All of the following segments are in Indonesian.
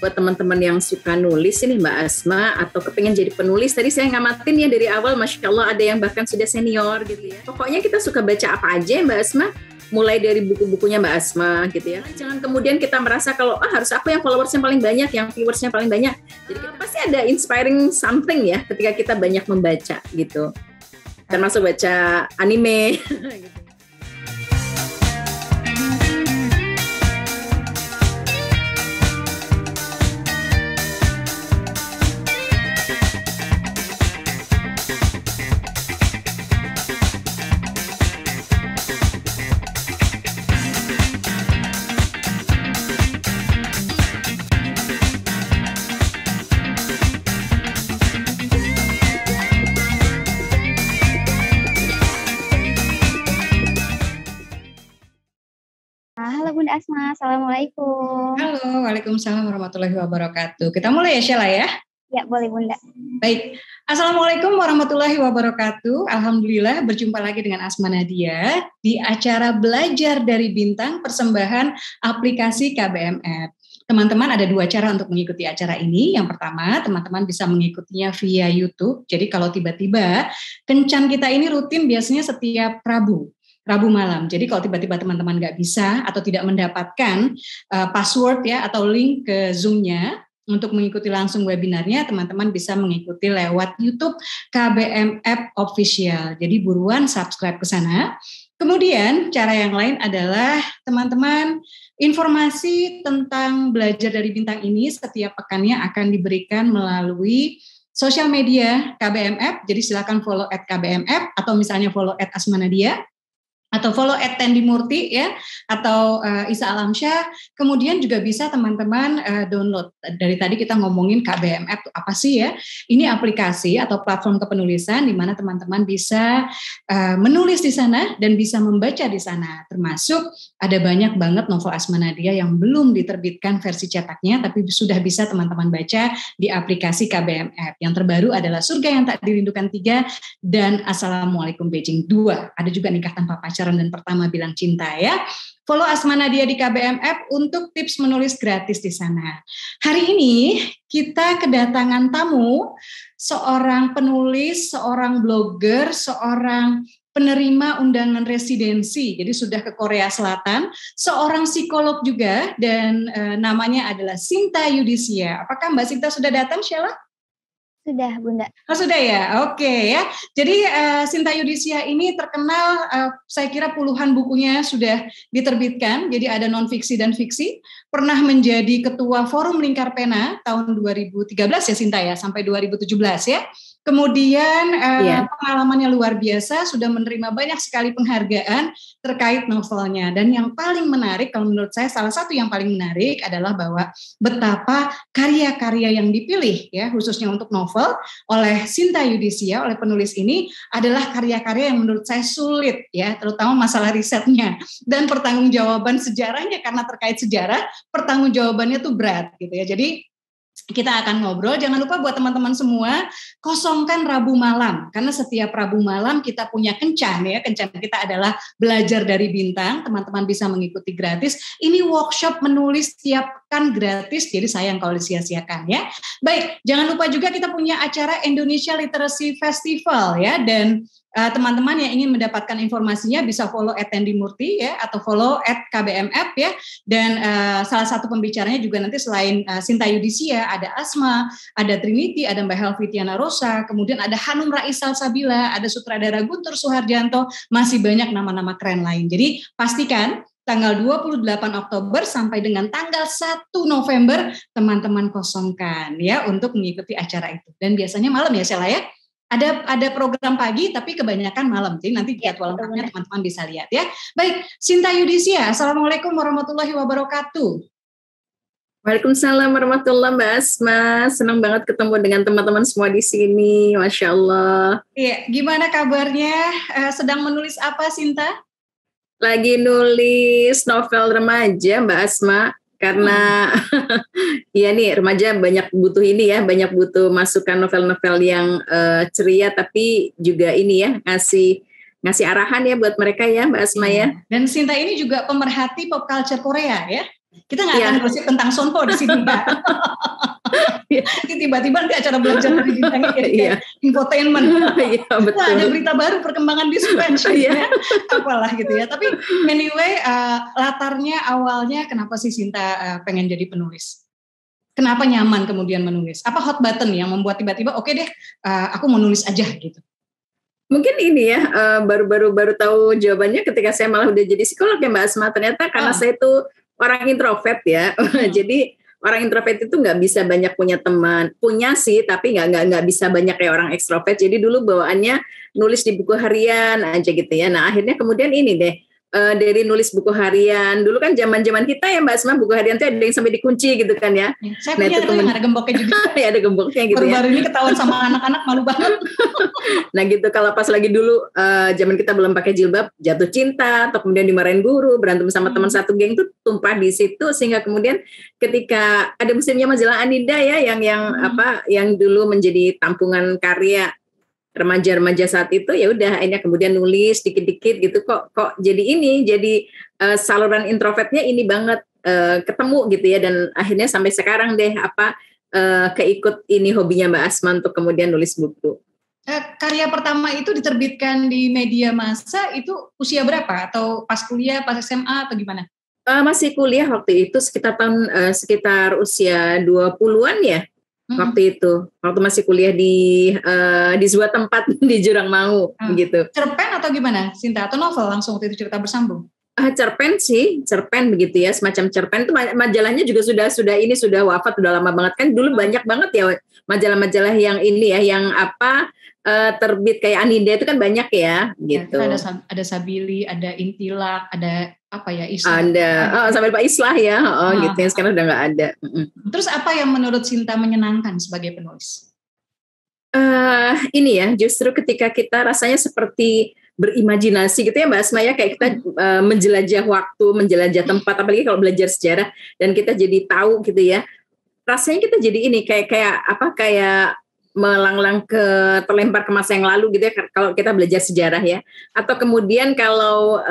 Buat teman-teman yang suka nulis ini Mbak Asma atau kepengen jadi penulis, tadi saya ngamatin ya dari awal, Masya Allah ada yang bahkan sudah senior gitu ya. Pokoknya kita suka baca apa aja Mbak Asma, mulai dari buku-bukunya Mbak Asma gitu ya. Jangan kemudian kita merasa kalau harus aku yang followersnya paling banyak, yang viewersnya paling banyak. Jadi kita pasti ada inspiring something ya ketika kita banyak membaca gitu. Termasuk baca anime gitu. Halo Bunda Asma, Assalamualaikum. Halo, Waalaikumsalam warahmatullahi wabarakatuh. Kita mulai ya Sheila ya? Ya, boleh Bunda. Baik, Assalamualaikum warahmatullahi wabarakatuh. Alhamdulillah berjumpa lagi dengan Asma Nadia di acara Belajar dari Bintang persembahan aplikasi KBM App. Teman-teman ada 2 cara untuk mengikuti acara ini. Yang pertama, teman-teman bisa mengikutinya via YouTube. Jadi kalau tiba-tiba kencan kita ini rutin biasanya setiap Rabu malam. Jadi kalau tiba-tiba teman-teman nggak bisa atau tidak mendapatkan password ya atau link ke Zoom-nya untuk mengikuti langsung webinarnya, teman-teman bisa mengikuti lewat YouTube KBM App Official. Jadi buruan subscribe ke sana. Kemudian cara yang lain adalah teman-teman informasi tentang belajar dari bintang ini setiap pekannya akan diberikan melalui sosial media KBM App. Jadi silakan follow @KBM App atau misalnya follow @Asma Nadia. Atau follow @Tendimurti ya, atau Isa Alamsyah. Kemudian juga bisa teman-teman download. Dari tadi kita ngomongin KBM App itu apa sih ya? Ini aplikasi atau platform kepenulisan di mana teman-teman bisa menulis di sana dan bisa membaca di sana. Termasuk ada banyak banget novel Asma Nadia yang belum diterbitkan versi cetaknya, tapi sudah bisa teman-teman baca di aplikasi KBM App. Yang terbaru adalah Surga yang Tak Dirindukan 3 dan Assalamualaikum Beijing 2. Ada juga Nikah Tanpa Pacaran dan Pertama Bilang Cinta ya. Follow Asma Nadia di KBM App untuk tips menulis gratis di sana. Hari ini kita kedatangan tamu, seorang penulis, seorang blogger, seorang penerima undangan residensi, jadi sudah ke Korea Selatan, seorang psikolog juga, dan namanya adalah Sinta Yudisia. Apakah Mbak Sinta sudah datang, Sheila? Sudah Bunda. Oh sudah ya, oke ya. Jadi Sinta Yudisia ini terkenal, saya kira puluhan bukunya sudah diterbitkan. Jadi ada non-fiksi dan fiksi. Pernah menjadi ketua Forum Lingkar Pena tahun 2013 ya Sinta ya, sampai 2017 ya. Kemudian pengalamannya luar biasa, sudah menerima banyak sekali penghargaan terkait novelnya. Dan yang paling menarik, kalau menurut saya salah satu yang paling menarik adalah bahwa betapa karya-karya yang dipilih ya, khususnya untuk novel oleh Sinta Yudisia, oleh penulis ini adalah karya-karya yang menurut saya sulit ya, terutama masalah risetnya dan pertanggungjawaban sejarahnya, karena terkait sejarah pertanggungjawabannya tuh berat gitu ya. Jadi kita akan ngobrol. Jangan lupa buat teman-teman semua, kosongkan Rabu malam. Karena setiap Rabu malam kita punya kencan ya. Kencan kita adalah Belajar dari Bintang. Teman-teman bisa mengikuti gratis. Ini workshop menulis tiap pekan gratis. Jadi sayang kalau disia-siakan ya. Baik, jangan lupa juga kita punya acara Indonesia Literacy Festival ya. Dan teman-teman yang ingin mendapatkan informasinya bisa follow @Tendimurti ya, atau follow @KBM App ya. Dan salah satu pembicaranya juga nanti selain Sinta Yudisia, ada Asma, ada Trinity, ada Mbak Helvitiana Rosa, kemudian ada Hanum Rais Salsabila, ada sutradara Guntur Suharjanto, masih banyak nama-nama keren lain. Jadi pastikan tanggal 28 Oktober sampai dengan tanggal 1 November teman-teman kosongkan ya untuk mengikuti acara itu. Dan biasanya malam ya Sheila ya. Ada program pagi tapi kebanyakan malam. Jadi nanti jadwal lengkapnya teman-teman bisa lihat ya. Baik, Sinta Yudisia, Assalamualaikum warahmatullahi wabarakatuh. Waalaikumsalam warahmatullahi wabarakatuh, Mbak Asma. Senang banget ketemu dengan teman-teman semua di sini. Masya Allah. Iya, gimana kabarnya? Sedang menulis apa, Sinta? Lagi nulis novel remaja Mbak Asma karena iya nih remaja banyak butuh ini ya, banyak butuh masukan novel-novel yang ceria tapi juga ini ya ngasih arahan ya buat mereka ya Mbak Asma ya. Dan Sinta ini juga pemerhati pop culture Korea ya. Kita nggak akan gosip tentang Sonho di sini ya. Tiba-tiba di acara belajar dari bintang ini infotainment. Iya betul. Nah, ada berita baru perkembangan di suspension ya. Apalah gitu ya. Tapi anyway latarnya awalnya kenapa sih Sinta pengen jadi penulis? Kenapa nyaman kemudian menulis? Apa hot button yang membuat tiba-tiba oke deh aku mau nulis aja gitu? Mungkin ini ya baru tahu jawabannya ketika saya malah udah jadi psikolog ya Mbak Asma. Ternyata karena saya itu orang introvert ya. Jadi orang introvert itu nggak bisa banyak punya teman, punya sih tapi nggak bisa banyak kayak orang ekstrovert. Jadi dulu bawaannya nulis di buku harian aja gitu ya. Nah akhirnya kemudian ini deh dari nulis buku harian. Dulu kan zaman kita ya Mbak Asma buku harian tuh ada yang sampai dikunci gitu kan ya. Saya punya yang ada gemboknya juga. Ya ada gemboknya gitu baru-baru ini ketahuan sama anak-anak malu banget. Nah gitu kalau pas lagi dulu zaman kita belum pakai jilbab jatuh cinta atau kemudian dimarahin guru berantem sama teman satu geng tuh tumpah di situ sehingga kemudian ketika ada musimnya majalah Anida ya yang dulu menjadi tampungan karya remaja-remaja saat itu ya udah akhirnya kemudian nulis dikit-dikit gitu kok jadi saluran introvertnya ini banget ketemu gitu ya dan akhirnya sampai sekarang deh keikut ini hobinya Mbak Asma untuk kemudian nulis buku. Karya pertama itu diterbitkan di media massa itu usia berapa atau pas kuliah, pas SMA atau gimana? Masih kuliah waktu itu sekitar usia 20-an ya. Waktu itu, waktu masih kuliah di sebuah tempat di Jurang Mau gitu. Cerpen atau gimana, Sinta? Atau novel langsung waktu itu cerita bersambung? Cerpen begitu ya, semacam cerpen itu majalahnya juga sudah wafat, sudah lama banget kan. Dulu banyak banget ya majalah-majalah yang ini ya, yang terbit kayak Anida itu kan banyak ya, gitu. Ya, ada Sabili, ada Intilak, ada apa ya Islah. Ada, sampai Pak Islah ya, gitu yang sekarang udah nggak ada. Terus apa yang menurut Sinta menyenangkan sebagai penulis? Ini ya, justru ketika kita rasanya seperti berimajinasi gitu ya Mbak Asma ya, kayak kita menjelajah waktu, menjelajah tempat, apalagi kalau belajar sejarah dan kita jadi tahu gitu ya, rasanya kita jadi ini kayak melanglang terlempar ke masa yang lalu gitu ya kalau kita belajar sejarah ya. Atau kemudian kalau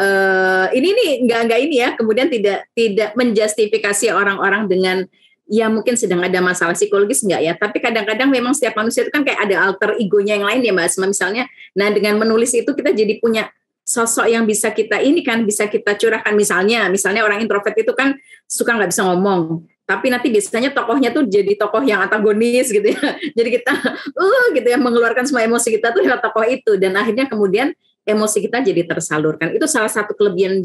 ini nih enggak ini ya, kemudian tidak menjustifikasi orang-orang dengan ya mungkin sedang ada masalah psikologis enggak ya, tapi kadang-kadang memang setiap manusia itu kan kayak ada alter egonya yang lain ya Mbak Asma misalnya. Nah, dengan menulis itu kita jadi punya sosok yang bisa kita curahkan misalnya orang introvert itu kan suka nggak bisa ngomong. Tapi nanti biasanya tokohnya tuh jadi tokoh yang antagonis gitu ya. Jadi kita gitu ya mengeluarkan semua emosi kita tuh lewat tokoh itu dan akhirnya kemudian emosi kita jadi tersalurkan. Itu salah satu kelebihan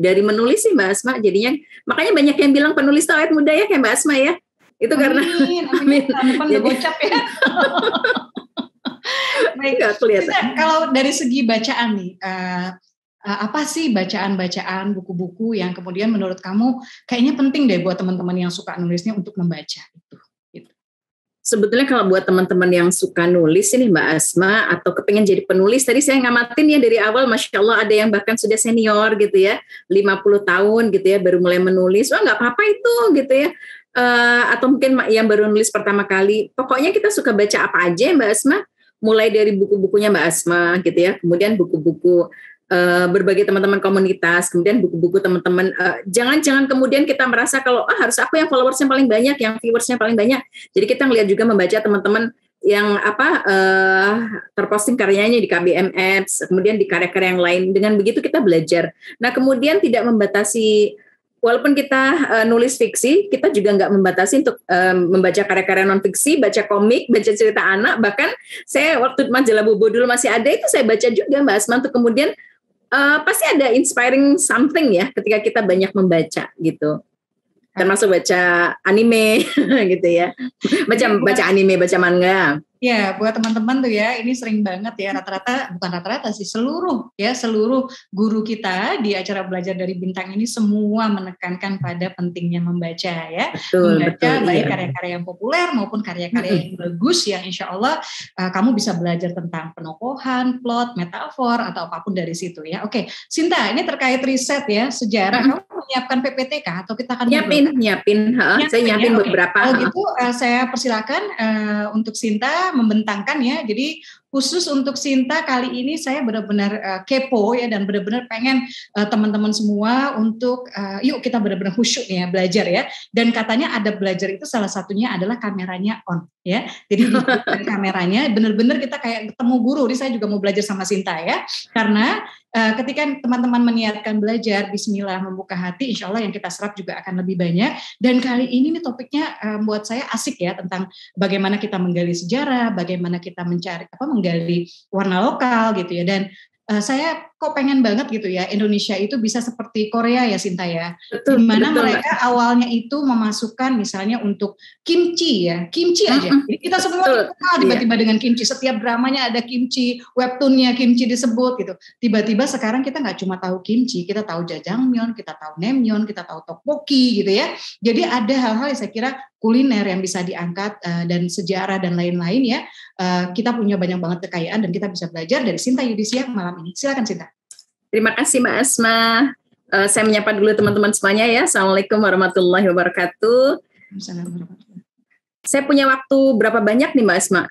dari menulis sih Mbak Asma. Jadinya makanya banyak yang bilang penulis itu awet muda ya kayak Mbak Asma ya. Itu karena amin. Udah gocap ya. Baik, kelihatan. Kalau dari segi bacaan nih, apa sih bacaan-bacaan buku-buku yang kemudian menurut kamu kayaknya penting deh buat teman-teman yang suka nulisnya untuk membaca itu? Gitu. Sebetulnya kalau buat teman-teman yang suka nulis ini Mbak Asma atau kepengen jadi penulis, tadi saya ngamatin ya dari awal, Masya Allah ada yang bahkan sudah senior gitu ya, 50 tahun gitu ya baru mulai menulis, wah nggak apa-apa itu gitu ya. Atau mungkin yang baru nulis pertama kali, pokoknya kita suka baca apa aja Mbak Asma, mulai dari buku-bukunya Mbak Asma gitu ya, kemudian buku-buku berbagai teman-teman komunitas, kemudian buku-buku teman-teman, jangan kemudian kita merasa kalau harus aku yang followersnya paling banyak, yang viewersnya paling banyak. Jadi kita ngelihat juga membaca teman-teman yang terposting karyanya di KBM Apps, kemudian di karya-karya yang lain. Dengan begitu kita belajar. Nah kemudian tidak membatasi, walaupun kita nulis fiksi, kita juga nggak membatasi untuk membaca karya-karya non fiksi, baca komik, baca cerita anak. Bahkan saya waktu majalah Bobo dulu masih ada itu saya baca juga Mbak Asma, untuk kemudian pasti ada inspiring something ya ketika kita banyak membaca gitu. Termasuk baca anime gitu ya. Baca anime, baca manga. Ya, buat teman-teman tuh ya, ini sering banget ya bukan rata-rata sih, seluruh guru kita di acara belajar dari bintang ini semua menekankan pada pentingnya membaca ya. Membaca baik karya-karya yang populer maupun karya-karya yang bagus yang insya Allah kamu bisa belajar tentang penokohan, plot, metafor atau apapun dari situ ya. Oke, Sinta, ini terkait riset ya, sejarah. Kamu menyiapkan PPT kah atau kita akan nyiapin. Saya nyiapin beberapa. Kalau gitu saya persilakan untuk Sinta membentangkan ya. Jadi khusus untuk Sinta kali ini saya benar-benar kepo ya dan benar-benar pengen teman-teman semua untuk yuk kita benar-benar khusyuk ya belajar ya. Dan katanya ada belajar itu salah satunya adalah kameranya on ya. Jadi di kameranya benar-benar kita kayak ketemu guru. Ini saya juga mau belajar sama Sinta ya. Karena ketika teman-teman meniatkan belajar, bismillah membuka hati, insya Allah yang kita serap juga akan lebih banyak. Dan kali ini nih topiknya buat saya asik ya tentang bagaimana kita menggali sejarah, bagaimana kita menggali warna lokal gitu ya. Dan saya kok pengen banget gitu ya Indonesia itu bisa seperti Korea ya Sinta ya. Dimana mereka awalnya itu memasukkan misalnya untuk kimchi ya, kimchi aja. Jadi kita semua kenal tiba-tiba dengan kimchi. Setiap dramanya ada kimchi, webtoonnya kimchi disebut gitu. Tiba-tiba sekarang kita nggak cuma tahu kimchi, kita tahu jajangmyeon, kita tahu naengmyeon, kita tahu tteokbokki gitu ya. Jadi ada hal-hal yang saya kira kuliner yang bisa diangkat dan sejarah dan lain-lain ya. Kita punya banyak banget kekayaan dan kita bisa belajar dari Sinta Yudisia malam ini. Silakan Sinta. Terima kasih Mbak Asma. Saya menyapa dulu teman-teman semuanya ya. Assalamualaikum warahmatullahi wabarakatuh. Saya punya waktu berapa banyak nih Mbak Asma?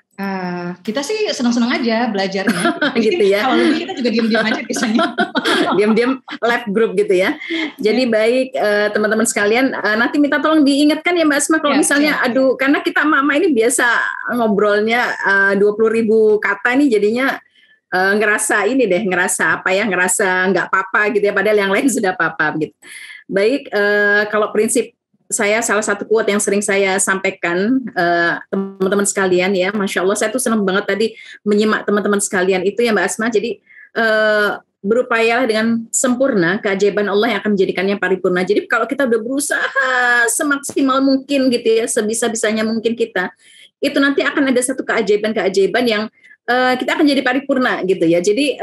Kita sih senang-senang aja belajarnya. Gitu ya. Kalau lebih kita juga diam-diam aja biasanya. Diam-diam live group gitu ya. Jadi baik teman-teman sekalian, nanti minta tolong diingatkan ya Mbak Asma kalau misalnya aduh karena kita mama ini biasa ngobrolnya 20.000 kata nih jadinya ngerasa nggak apa-apa gitu ya, padahal yang lain sudah apa-apa gitu. Baik, kalau prinsip saya salah satu quote yang sering saya sampaikan teman-teman sekalian ya, Masya Allah saya tuh senang banget tadi menyimak teman-teman sekalian itu ya Mbak Asma. Jadi berupayalah dengan sempurna keajaiban Allah yang akan menjadikannya paripurna. Jadi kalau kita udah berusaha semaksimal mungkin gitu ya, sebisa-bisanya mungkin kita, itu nanti akan ada satu keajaiban-keajaiban yang kita akan jadi paripurna gitu ya. Jadi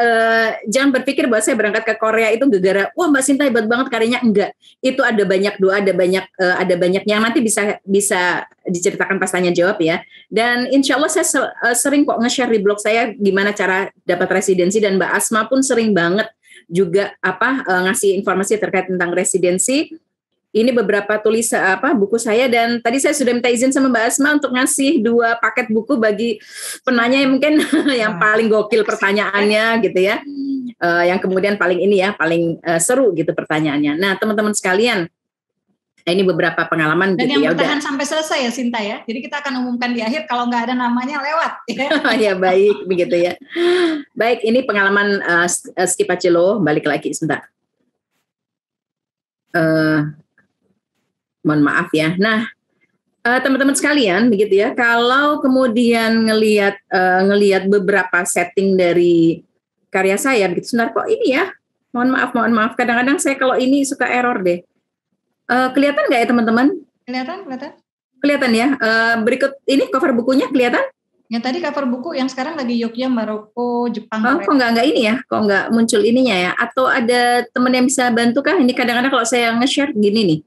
jangan berpikir bahwa saya berangkat ke Korea itu gara-gara wah Mbak Sinta hebat banget karyanya, enggak. Itu ada banyak doa, ada banyak yang nanti bisa diceritakan pas tanya jawab ya. Dan insya Allah saya sering kok nge-share di blog saya gimana cara dapat residensi, dan Mbak Asma pun sering banget juga ngasih informasi terkait tentang residensi. Ini beberapa buku saya, dan tadi saya sudah minta izin sama Mbak Asma untuk ngasih 2 paket buku bagi penanya yang mungkin yang paling gokil pertanyaannya gitu ya, yang kemudian paling seru gitu pertanyaannya. Nah teman-teman sekalian, ini beberapa pengalaman dan gitu yang ya. bertahan sampai selesai ya Sinta ya. Jadi kita akan umumkan di akhir kalau nggak ada namanya lewat. Ya baik begitu ya. Baik, ini pengalaman skip aja loh. Balik lagi sebentar. Mohon maaf ya. Nah, teman-teman sekalian, begitu ya. Kalau kemudian ngelihat beberapa setting dari karya saya, begitu sebentar kok ini ya. Mohon maaf. Kadang-kadang saya kalau ini suka error deh. Kelihatan nggak ya teman-teman? Kelihatan ya. Berikut ini cover bukunya kelihatan? Yang tadi cover buku, yang sekarang lagi Yogyakarta, Maroko, Jepang. Kok nggak ini ya? Kok nggak muncul ininya ya? Atau ada teman yang bisa bantu kah? Ini kadang-kadang kalau saya nge-share gini nih.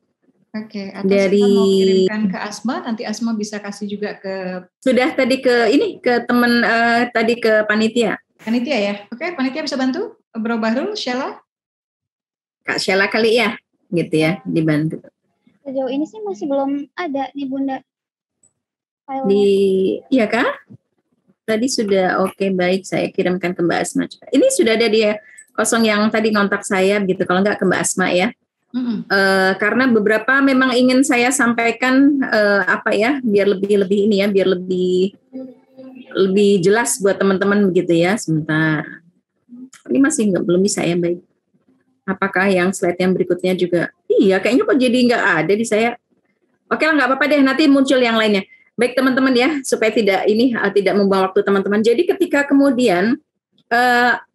Oke, atau saya mau kirimkan ke Asma, nanti Asma bisa kasih juga ke... Sudah tadi ke teman, tadi ke panitia. Panitia ya? Oke, panitia bisa bantu? Bro Bahrul, Sheila? Kak Sheila kali ya, gitu ya, dibantu. Sejauh ini sih masih belum ada nih Bunda. Iya kah? Tadi sudah, oke, baik, saya kirimkan ke Mbak Asma. Ini sudah ada dia, kosong yang tadi ngontak saya, gitu. Kalau enggak ke Mbak Asma ya. Karena beberapa memang ingin saya sampaikan biar lebih ini ya, biar lebih jelas buat teman-teman begitu ya. Sebentar, ini masih belum bisa ya, baik. Apakah yang slide yang berikutnya juga? Iya, kayaknya kok jadi nggak ada di saya. Oke lah, nggak apa-apa deh, nanti muncul yang lainnya. Baik teman-teman ya, supaya tidak membuang waktu teman-teman. Jadi ketika kemudian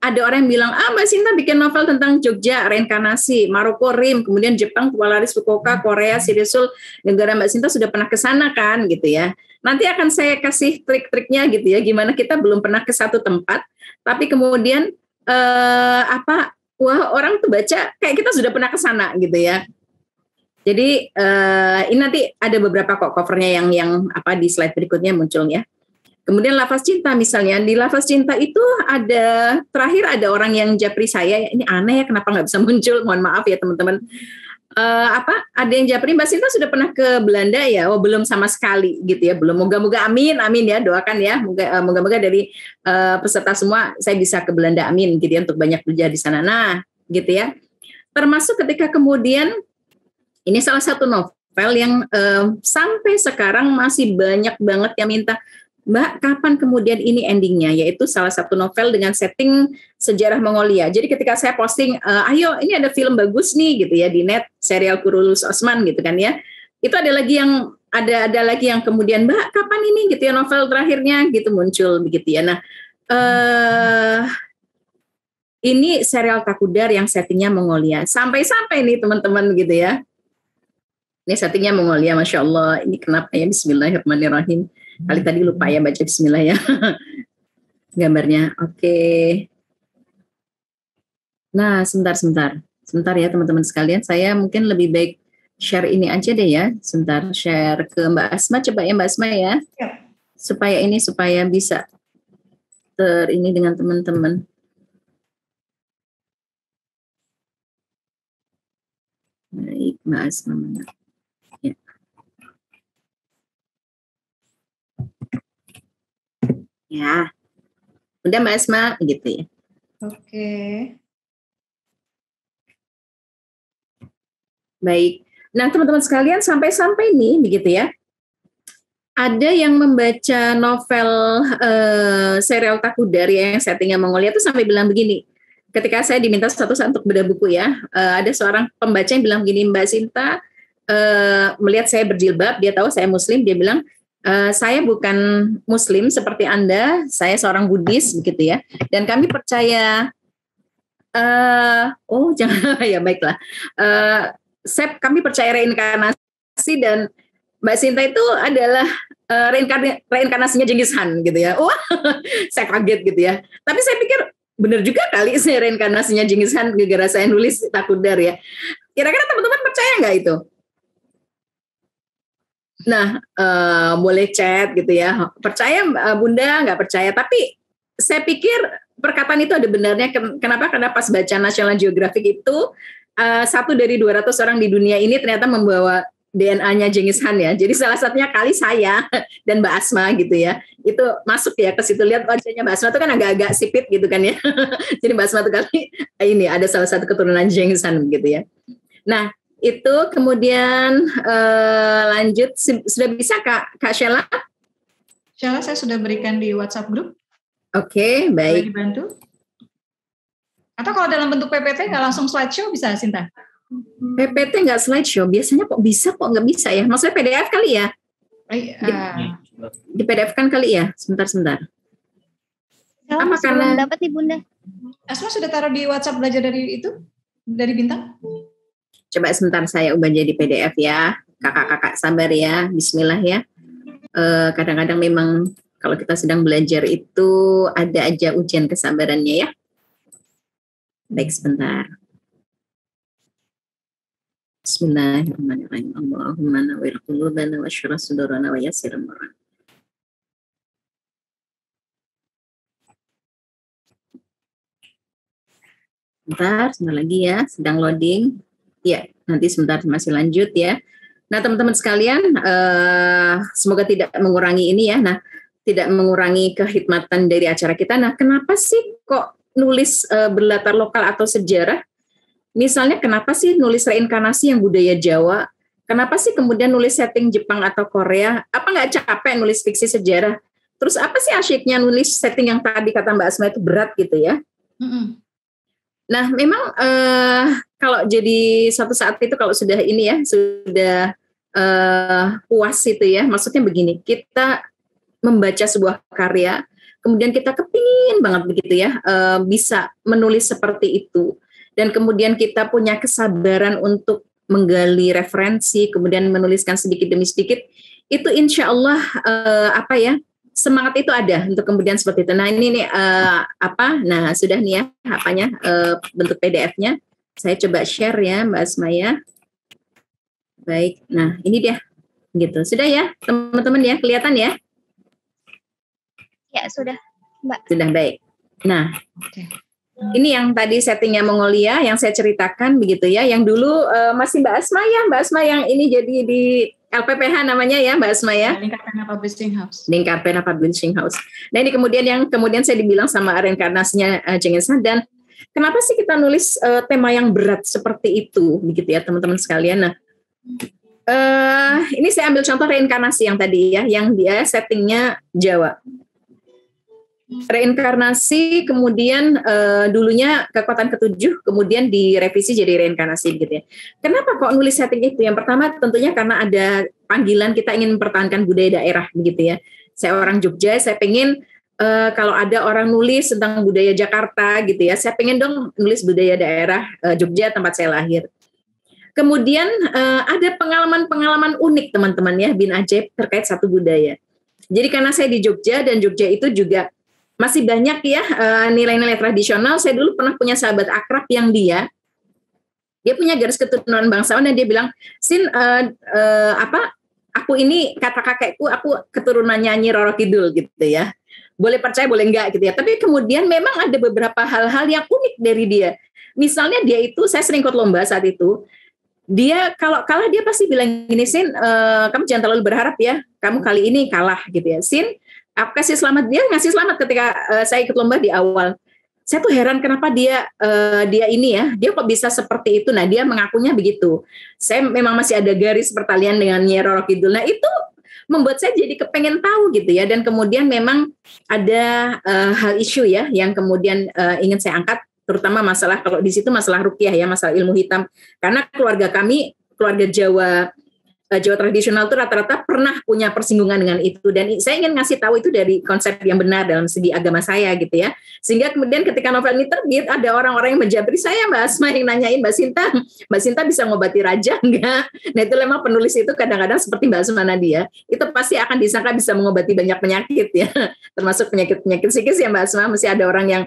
ada orang yang bilang, Mbak Sinta bikin novel tentang Jogja, reinkarnasi, Maroko, Rim, kemudian Jepang, Kuala Lumpur, Fukuoka, Korea, Sirisul, negara Mbak Sinta sudah pernah ke sana kan, gitu ya. Nanti akan saya kasih trik-triknya gitu ya, gimana kita belum pernah ke satu tempat, tapi kemudian wah orang tuh baca kayak kita sudah pernah ke sana gitu ya. Jadi ini nanti ada beberapa kok covernya yang di slide berikutnya muncul ya. Kemudian lafaz cinta misalnya, di lafaz cinta itu terakhir ada orang yang japri saya, ini aneh ya kenapa nggak bisa muncul, mohon maaf ya teman-teman. Ada yang japri, Mbak Sinta sudah pernah ke Belanda ya? Oh belum sama sekali gitu ya, belum. Moga-moga amin ya, doakan ya. Moga-moga dari peserta semua saya bisa ke Belanda, amin gitu ya, untuk banyak belajar di sana. Nah gitu ya. Termasuk ketika kemudian ini salah satu novel yang sampai sekarang masih banyak banget yang minta, Mbak, kapan kemudian ini endingnya? Yaitu salah satu novel dengan setting sejarah Mongolia. Jadi ketika saya posting, ayo ini ada film bagus nih gitu ya di net, serial Kurulus Osman gitu kan ya. Itu ada lagi yang kemudian, Mbak, kapan ini gitu ya novel terakhirnya gitu muncul begitu ya. Nah, ini serial Takudar yang settingnya Mongolia. Sampai-sampai nih teman-teman gitu ya. Ini settingnya Mongolia, Masya Allah. Ini kenapa ya? Bismillahirrahmanirrahim. Kali tadi lupa ya baca bismillah ya. Gambarnya. Oke. Nah, sebentar ya teman-teman sekalian. Saya mungkin lebih baik share ini aja deh ya. Sebentar, share ke Mbak Asma. Coba ya Mbak Asma ya. Supaya bisa ini dengan teman-teman. Baik, Mbak Asma mana? Ya. Ya, udah Mbak Asma gitu ya. Oke. Baik. Nah teman-teman sekalian sampai nih begitu ya. Ada yang membaca novel serial Takudar yang settingnya Mongolia itu sampai bilang begini. Ketika saya diminta satu saat untuk bedah buku ya, ada seorang pembaca yang bilang begini, Mbak Sinta melihat saya berjilbab, dia tahu saya Muslim, dia bilang, saya bukan Muslim seperti Anda, saya seorang Buddhis begitu ya, dan kami percaya, jangan ya baiklah, kami percaya reinkarnasi dan Mbak Sinta itu adalah reinkarnasinya Genghis Khan gitu ya. Wah, saya kaget gitu ya. Tapi saya pikir benar juga kali saya reinkarnasinya Genghis Khan gara-gara saya nulis Takudar ya. Kira-kira teman-teman percaya nggak itu? Nah, boleh chat gitu ya. Percaya Bunda, nggak percaya. Tapi saya pikir perkataan itu ada benarnya. Kenapa? Karena pas baca National Geographic itu, 1 dari 200 orang di dunia ini ternyata membawa DNA-nya Genghis Khan ya. Jadi salah satunya kali saya dan Mbak Asma gitu ya. Itu masuk ya ke situ, lihat wajahnya Mbak Asma itu kan agak-agak sipit gitu kan ya. Jadi Mbak Asma itu kali ini ada salah satu keturunan Genghis Khan gitu ya. Nah, itu kemudian lanjut sudah bisa Kak Sheila? Sheila saya sudah berikan di WhatsApp grup. Oke, baik. Boleh dibantu? Atau kalau dalam bentuk PPT nggak langsung slideshow bisa, Sinta? PPT nggak slideshow, biasanya kok bisa kok nggak bisa ya? Maksudnya PDF kali ya? Di PDF kan kali ya? Sebentar. Apa karena dapat nih Bunda? Asma sudah taruh di WhatsApp belajar dari Bintang? Coba sebentar saya ubah jadi PDF ya. Kakak-kakak sabar ya. Bismillah ya. Kadang-kadang memang kalau kita sedang belajar itu ada aja ujian kesabarannya ya. Baik, sebentar. Bismillahirrahmanirrahim. Allahumma nawwir qulubana wa shrah sudurana wa yassir amrana. Sebentar lagi ya, sedang loading. Ya, nanti sebentar masih lanjut ya. Nah, teman-teman sekalian, semoga tidak mengurangi ini ya. Nah, tidak mengurangi kehikmatan dari acara kita. Nah, kenapa sih kok nulis berlatar lokal atau sejarah? Misalnya kenapa sih nulis reinkarnasi yang budaya Jawa? Kenapa sih kemudian nulis setting Jepang atau Korea? Apa nggak capek nulis fiksi sejarah? Terus apa sih asyiknya nulis setting yang tadi kata Mbak Asma itu berat gitu ya? Nah memang kalau jadi suatu saat itu kalau sudah ini ya, sudah puas itu ya, maksudnya begini, kita membaca sebuah karya, kemudian kita kepingin banget begitu ya, bisa menulis seperti itu. Dan kemudian kita punya kesabaran untuk menggali referensi, kemudian menuliskan sedikit demi sedikit, itu insya Allah semangat itu ada untuk kemudian seperti itu. Nah ini nih nah sudah nih ya bentuk PDF-nya saya coba share ya Mbak Asma ya. Baik, nah ini dia gitu. Sudah ya teman-teman ya, kelihatan ya? Ya sudah Mbak. Sudah, baik. Nah ini yang tadi settingnya Mongolia yang saya ceritakan begitu ya. Yang dulu masih Mbak Asma yang ini jadi di LPPH namanya ya Mbak Asma ya. Lingkar Pena Publishing House. Lingkar Pena Publishing House. Nah ini kemudian saya dibilang sama reinkarnasinya Jengensa, dan kenapa sih kita nulis tema yang berat seperti itu begitu ya teman-teman sekalian. Nah ini saya ambil contoh reinkarnasi yang tadi ya, yang dia settingnya Jawa. Reinkarnasi kemudian dulunya kekuatan ketujuh kemudian direvisi jadi reinkarnasi gitu ya. Kenapa kok nulis setting itu? Yang pertama tentunya karena ada panggilan kita ingin mempertahankan budaya daerah begitu ya. Saya orang Jogja, saya pengen kalau ada orang nulis tentang budaya Jakarta gitu ya, saya pengen dong nulis budaya daerah Jogja tempat saya lahir. Kemudian ada pengalaman-pengalaman unik teman-teman ya, bin ajaib terkait satu budaya. Jadi karena saya di Jogja dan Jogja itu juga masih banyak ya nilai-nilai tradisional. Saya dulu pernah punya sahabat akrab yang dia punya garis keturunan bangsawan, dan dia bilang, Sin, aku ini kata kakekku, aku keturunan Nyi Roro Kidul gitu ya. Boleh percaya, boleh enggak gitu ya. Tapi kemudian memang ada beberapa hal-hal yang unik dari dia. Misalnya dia itu, saya sering ikut lomba saat itu, dia kalau kalah dia pasti bilang gini, Sin, kamu jangan terlalu berharap ya, kamu kali ini kalah gitu ya. Sin, aku kasih selamat, dia ngasih selamat ketika saya ikut lomba di awal. Saya tuh heran kenapa dia ini ya, dia kok bisa seperti itu. Nah dia mengakunya begitu. Saya memang masih ada garis pertalian dengan Nyi Roro Kidul. Nah itu membuat saya jadi kepengen tahu gitu ya. Dan kemudian memang ada hal isu ya yang kemudian ingin saya angkat, terutama masalah kalau di situ masalah ruqyah ya, masalah ilmu hitam. Karena keluarga kami, keluarga Jawa tradisional itu rata-rata pernah punya persinggungan dengan itu, dan saya ingin ngasih tahu itu dari konsep yang benar dalam segi agama saya gitu ya, sehingga kemudian ketika novel ini terbit ada orang-orang yang menjabri saya, Mbak Asma, yang nanyain, Mbak Sinta bisa ngobati raja enggak? Nah itu memang penulis itu kadang-kadang seperti Mbak Asma Nadia, itu pasti akan disangka bisa mengobati banyak penyakit ya, termasuk penyakit-penyakit psikis ya Mbak Asma. Mesti ada orang yang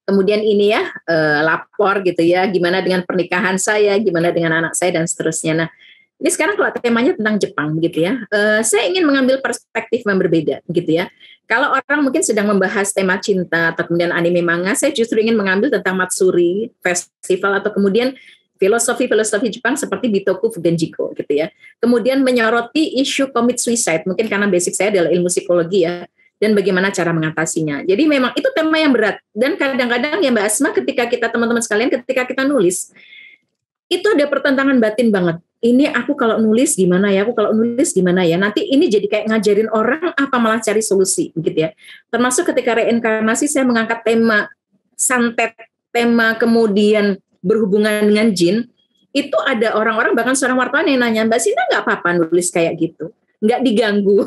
kemudian ini ya lapor gitu ya, gimana dengan pernikahan saya, gimana dengan anak saya dan seterusnya. Nah ini sekarang kalau temanya tentang Jepang gitu ya, saya ingin mengambil perspektif yang berbeda gitu ya. Kalau orang mungkin sedang membahas tema cinta atau kemudian anime manga, saya justru ingin mengambil tentang Matsuri Festival atau kemudian filosofi Jepang seperti Bitoku Fugenjiko gitu ya. Kemudian menyoroti isu commit suicide, mungkin karena basic saya adalah ilmu psikologi ya, dan bagaimana cara mengatasinya. Jadi memang itu tema yang berat, dan kadang-kadang ya Mbak Asma, ketika kita teman-teman sekalian, ketika kita nulis, itu ada pertentangan batin banget. Ini aku kalau nulis gimana ya, nanti ini jadi kayak ngajarin orang apa malah cari solusi gitu ya. Termasuk ketika reinkarnasi saya mengangkat tema santet, tema kemudian berhubungan dengan jin, itu ada orang-orang, bahkan seorang wartawan yang nanya, Mbak Sinta nggak apa-apa nulis kayak gitu, nggak diganggu.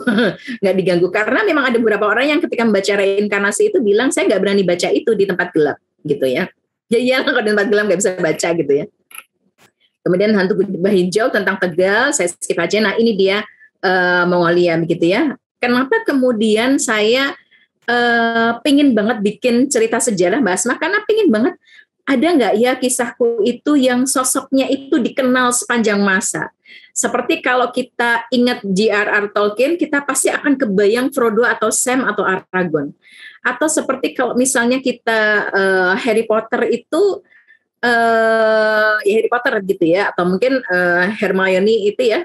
Nggak diganggu, karena memang ada beberapa orang yang ketika membaca reinkarnasi itu bilang, saya nggak berani baca itu di tempat gelap gitu ya. Ya kalau di tempat gelap nggak bisa baca gitu ya. Kemudian hantu berjubah hijau tentang Tegal, saya skip aja. Nah ini dia Mongolia begitu ya. Kenapa kemudian saya pingin banget bikin cerita sejarah Mbak Asma? Karena pingin banget ada nggak ya kisahku itu yang sosoknya itu dikenal sepanjang masa. Seperti kalau kita ingat J.R.R. Tolkien, kita pasti akan kebayang Frodo atau Sam atau Aragorn. Atau seperti kalau misalnya kita Harry Potter itu, ya Harry Potter gitu ya, atau mungkin Hermione itu ya.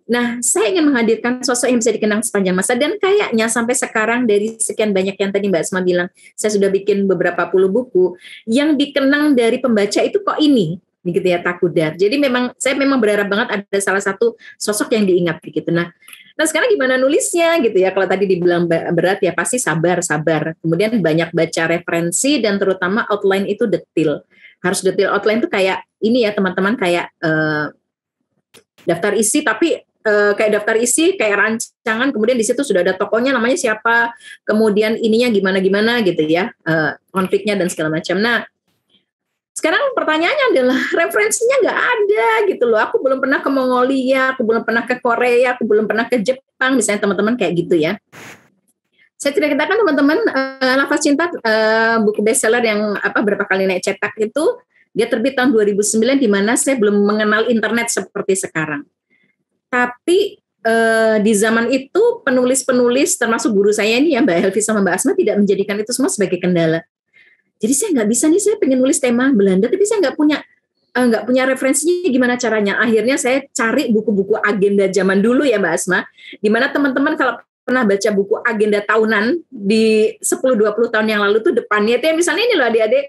Nah, saya ingin menghadirkan sosok yang bisa dikenang sepanjang masa, dan kayaknya sampai sekarang dari sekian banyak yang tadi Mbak Asma bilang, saya sudah bikin beberapa puluh buku, yang dikenang dari pembaca itu kok ini, gitu ya, Takudar. Jadi saya memang berharap banget ada salah satu sosok yang diingat gitu. Nah sekarang gimana nulisnya gitu ya? Kalau tadi dibilang berat ya pasti sabar. Kemudian banyak baca referensi, dan terutama outline itu detail. Harus detail. Outline itu kayak ini ya teman-teman, kayak daftar isi, tapi kayak daftar isi kayak rancangan, kemudian di situ sudah ada tokohnya namanya siapa, kemudian ininya gimana gitu ya, konfliknya dan segala macam. Nah Sekarang pertanyaannya adalah referensinya nggak ada gitu loh. Aku belum pernah ke Mongolia, aku belum pernah ke Korea, aku belum pernah ke Jepang, misalnya teman-teman kayak gitu ya. Saya ceritakan teman-teman, Lafaz Cinta, buku bestseller yang berapa kali naik cetak itu, dia terbit tahun 2009, di mana saya belum mengenal internet seperti sekarang. Tapi di zaman itu penulis-penulis, termasuk guru saya ini ya, Mbak Helvi sama Mbak Asma, tidak menjadikan itu semua sebagai kendala. Jadi saya nggak bisa nih, saya pengen nulis tema Belanda, tapi saya nggak punya referensinya gimana caranya. Akhirnya saya cari buku-buku agenda zaman dulu ya Mbak Asma, di mana teman-teman kalau pernah baca buku agenda tahunan di 10-20 tahun yang lalu tuh depannya itu ya, misalnya ini loh adik-adik,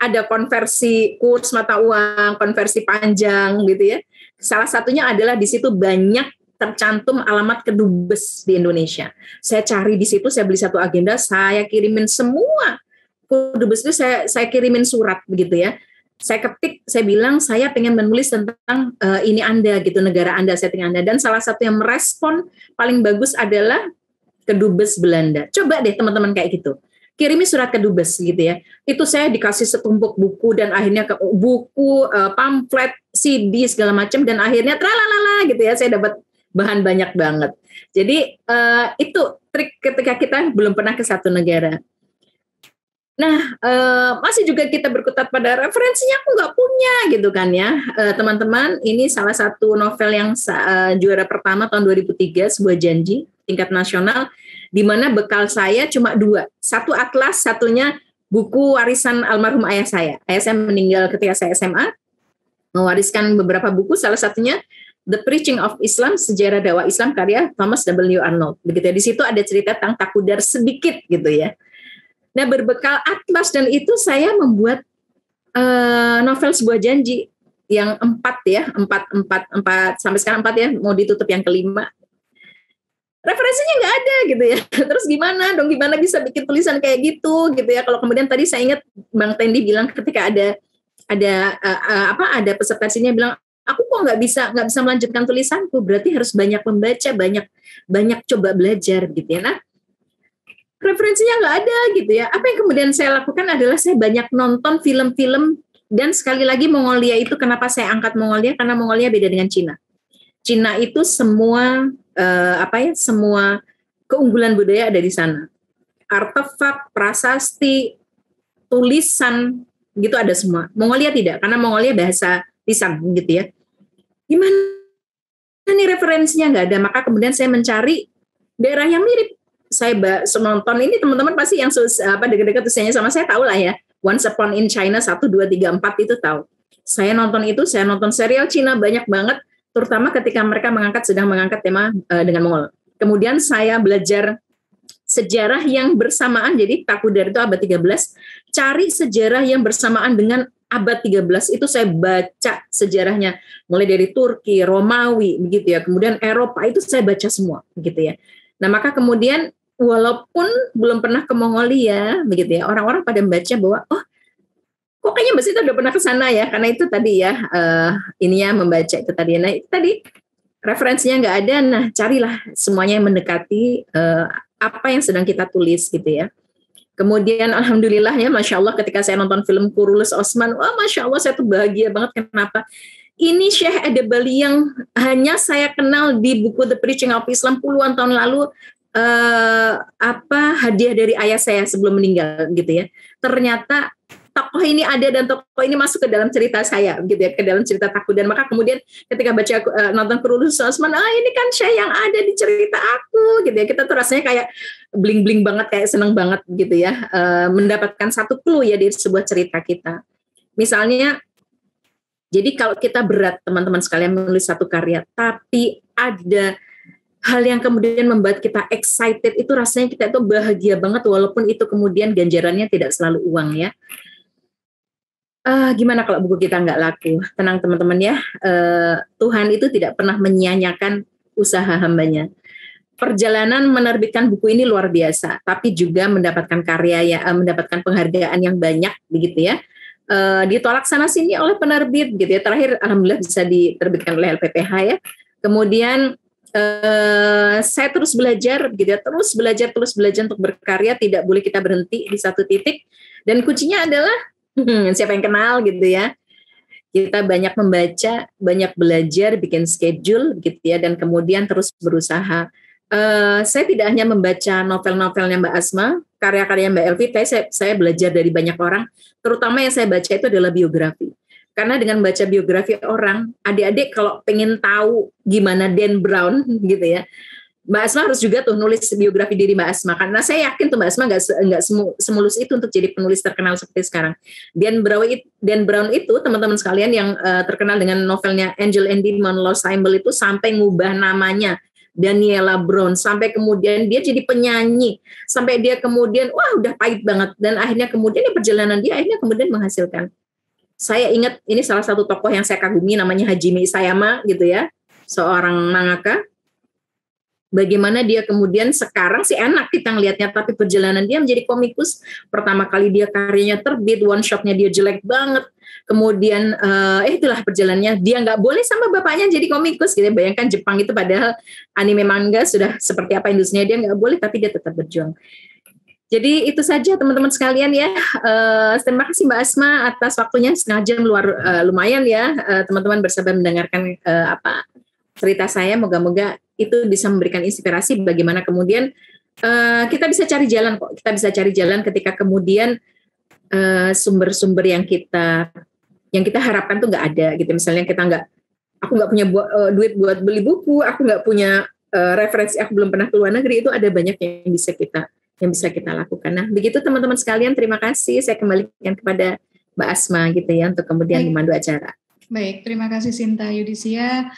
ada konversi kurs mata uang, konversi panjang gitu ya. Salah satunya adalah di situ banyak tercantum alamat kedubes di Indonesia. Saya cari di situ, saya beli satu agenda, saya kirimin semua kedubes itu, saya kirimin surat begitu ya. Saya ketik, saya bilang saya pengen menulis tentang ini Anda gitu, negara Anda, setting Anda. Dan salah satu yang merespon paling bagus adalah kedubes Belanda. Coba deh teman-teman kayak gitu, kirimi surat kedubes gitu ya. Itu saya dikasih setumpuk buku dan akhirnya ke buku, pamflet, CD segala macam, dan akhirnya tralalala gitu ya, saya dapat bahan banyak banget. Jadi itu trik ketika kita belum pernah ke satu negara. Nah, masih juga kita berkutat pada referensinya aku nggak punya gitu kan ya. Teman-teman, ini salah satu novel yang juara pertama tahun 2003, sebuah janji tingkat nasional, di mana bekal saya cuma 2. Satu atlas, satunya buku warisan almarhum ayah saya. Ayah saya meninggal ketika saya SMA, mewariskan beberapa buku, salah satunya The Preaching of Islam, Sejarah Dakwah Islam karya Thomas W. Arnold. Begitu ya, di situ ada cerita tentang takudar sedikit gitu ya. Nah, berbekal atlas dan itu saya membuat novel sebuah janji yang 4 sampai sekarang 4 ya, mau ditutup yang kelima. Referensinya nggak ada gitu ya. Terus gimana bisa bikin tulisan kayak gitu ya. Kalau kemudian tadi saya ingat Bang Tendi bilang ketika ada peserta sini bilang, aku kok nggak bisa melanjutkan tulisanku, berarti harus banyak membaca, banyak coba belajar gitu ya. Nah, referensinya nggak ada gitu ya. Apa yang kemudian saya lakukan adalah saya banyak nonton film-film, dan sekali lagi Mongolia itu, kenapa saya angkat Mongolia? Karena Mongolia beda dengan Cina. Cina itu semua semua keunggulan budaya ada di sana. Artefak, prasasti, tulisan gitu ada semua. Mongolia tidak, karena Mongolia bahasa lisan gitu ya. Gimana nih referensinya nggak ada? Maka kemudian saya mencari daerah yang mirip. Saya nonton ini, teman-teman pasti yang dekat-dekat usianya sama saya tahu lah ya. Once Upon in China 1, 2, 3, 4 itu tahu. Saya nonton itu, saya nonton serial Cina banyak banget, terutama ketika mereka sedang mengangkat tema dengan Mongol. Kemudian saya belajar sejarah yang bersamaan, jadi takudar itu abad 13, cari sejarah yang bersamaan dengan abad 13, itu saya baca sejarahnya, mulai dari Turki, Romawi, begitu ya, kemudian Eropa, itu saya baca semua, begitu ya. Nah, maka kemudian walaupun belum pernah ke Mongolia, begitu ya, orang-orang pada membaca bahwa, oh, kok kayaknya Mbak Sita udah pernah ke sana ya, karena itu tadi ya, membaca itu tadi. Nah, itu tadi referensinya nggak ada, nah carilah semuanya yang mendekati apa yang sedang kita tulis gitu ya. Kemudian alhamdulillah ya, Masya Allah, ketika saya nonton film Kurulus Osman, wah Masya Allah, saya tuh bahagia banget. Kenapa? Ini Syekh Edebali yang hanya saya kenal di buku The Preaching of Islam puluhan tahun lalu, hadiah dari ayah saya sebelum meninggal gitu ya. Ternyata tokoh ini ada dan tokoh ini masuk ke dalam cerita saya gitu ya, ke dalam cerita takut. Dan maka kemudian ketika baca nonton Kurulus Osman, ini kan Syekh yang ada di cerita aku gitu ya. Kita tuh rasanya kayak bling-bling banget, kayak seneng banget gitu ya, mendapatkan satu clue ya di sebuah cerita kita. Misalnya, jadi kalau kita berat teman-teman sekalian menulis satu karya, tapi ada hal yang kemudian membuat kita excited, itu rasanya kita itu bahagia banget, walaupun itu kemudian ganjarannya tidak selalu uang ya. Gimana kalau buku kita nggak laku? Tenang teman-teman ya, Tuhan itu tidak pernah menyia-nyiakan usaha hambanya. Perjalanan menerbitkan buku ini luar biasa, tapi juga mendapatkan karya ya, mendapatkan penghargaan yang banyak begitu ya. Ditolak sana sini oleh penerbit gitu ya. Terakhir alhamdulillah bisa diterbitkan oleh LPPH ya. Kemudian saya terus belajar gitu ya, terus belajar untuk berkarya, tidak boleh kita berhenti di satu titik. Dan kuncinya adalah Siapa yang kenal gitu ya. Kita banyak membaca, banyak belajar, bikin schedule gitu ya, dan kemudian terus berusaha. Saya tidak hanya membaca novel-novelnya Mbak Asma, karya-karya Mbak Elvi, tapi saya belajar dari banyak orang, terutama yang saya baca itu adalah biografi. Karena dengan baca biografi orang, adik-adik kalau pengen tahu gimana Dan Brown gitu ya, Mbak Asma harus juga tuh nulis biografi diri Mbak Asma, karena saya yakin tuh Mbak Asma nggak semulus itu untuk jadi penulis terkenal seperti sekarang. Dan Brown itu teman-teman sekalian yang terkenal dengan novelnya Angel and Demon, Lost Symbol itu sampai ngubah namanya Daniela Brown, sampai kemudian dia jadi penyanyi, sampai dia kemudian wah udah pahit banget, dan akhirnya kemudian perjalanan dia akhirnya kemudian menghasilkan. Saya ingat ini salah satu tokoh yang saya kagumi namanya Hajime Isayama gitu ya, seorang mangaka. Bagaimana dia kemudian sekarang sih enak kita ngelihatnya, tapi perjalanan dia menjadi komikus. Pertama kali dia karyanya terbit, one shotnya dia jelek banget. Kemudian itulah perjalanannya, dia nggak boleh sama bapaknya jadi komikus. Gitu. Bayangkan Jepang itu padahal anime manga sudah seperti apa industrinya, dia nggak boleh, tapi dia tetap berjuang. Jadi itu saja teman-teman sekalian ya. Terima kasih Mbak Asma atas waktunya, setengah jam lumayan ya. Teman-teman bersabar mendengarkan cerita saya. Moga-moga itu bisa memberikan inspirasi bagaimana kemudian kita bisa cari jalan kok. Kita bisa cari jalan ketika kemudian sumber-sumber yang kita harapkan tuh nggak ada gitu. Misalnya aku nggak punya duit buat beli buku, aku nggak punya referensi, aku belum pernah ke luar negeri, itu ada banyak yang bisa kita lakukan. Nah, begitu teman-teman sekalian, terima kasih. Saya kembalikan kepada Mbak Asma gitu ya untuk kemudian memandu acara. Baik, terima kasih Sinta Yudisia.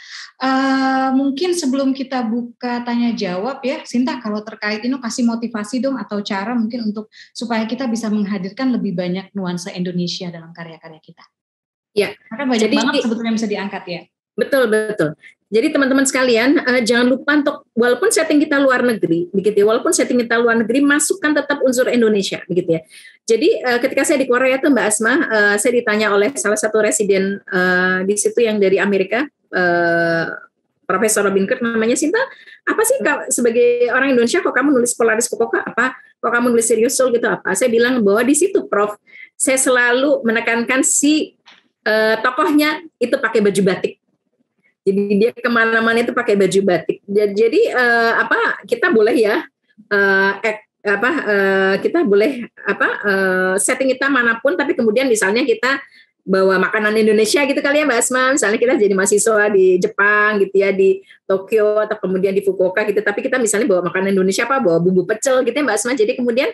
Mungkin sebelum kita buka tanya jawab ya, Sinta kalau terkait ini kasih motivasi dong atau cara mungkin untuk supaya kita bisa menghadirkan lebih banyak nuansa Indonesia dalam karya-karya kita. Ya, karena banyak banget sebetulnya yang bisa diangkat ya. Betul. Jadi teman-teman sekalian, jangan lupa untuk walaupun setting kita luar negeri, begitu ya. Walaupun setting kita luar negeri, masukkan tetap unsur Indonesia, begitu ya. Jadi ketika saya di Korea tuh Mbak Asma, saya ditanya oleh salah satu residen di situ yang dari Amerika, Profesor Robin Kirk namanya, Sinta, apa sih sebagai orang Indonesia kok kamu nulis Polaris Kokoka apa? Kok kamu nulis Serius Soul gitu apa? Saya bilang bahwa di situ Prof, saya selalu menekankan si tokohnya itu pakai baju batik. Jadi dia kemana-mana itu pakai baju batik. Jadi kita boleh ya kita boleh setting kita manapun, tapi kemudian misalnya kita bawa makanan Indonesia gitu kali ya Mbak Asma. Misalnya kita jadi mahasiswa di Jepang gitu ya, di Tokyo atau kemudian di Fukuoka gitu, tapi kita misalnya bawa makanan Indonesia bawa bumbu pecel gitu ya Mbak Asma. Jadi kemudian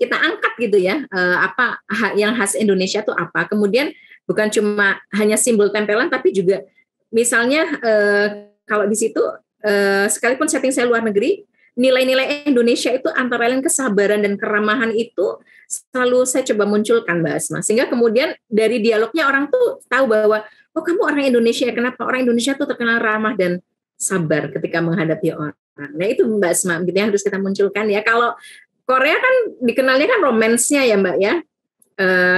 kita angkat gitu ya apa yang khas Indonesia itu apa. Kemudian bukan cuma hanya simbol tempelan, tapi juga misalnya kalau di situ sekalipun setting saya luar negeri, nilai-nilai Indonesia itu antara lain kesabaran dan keramahan itu selalu saya coba munculkan Mbak Asma. Sehingga kemudian dari dialognya orang tuh tahu bahwa oh kamu orang Indonesia, kenapa orang Indonesia tuh terkenal ramah dan sabar ketika menghadapi orang. Nah itu Mbak Asma, gitu yang harus kita munculkan ya. Kalau Korea kan dikenalnya kan romansnya ya Mbak ya.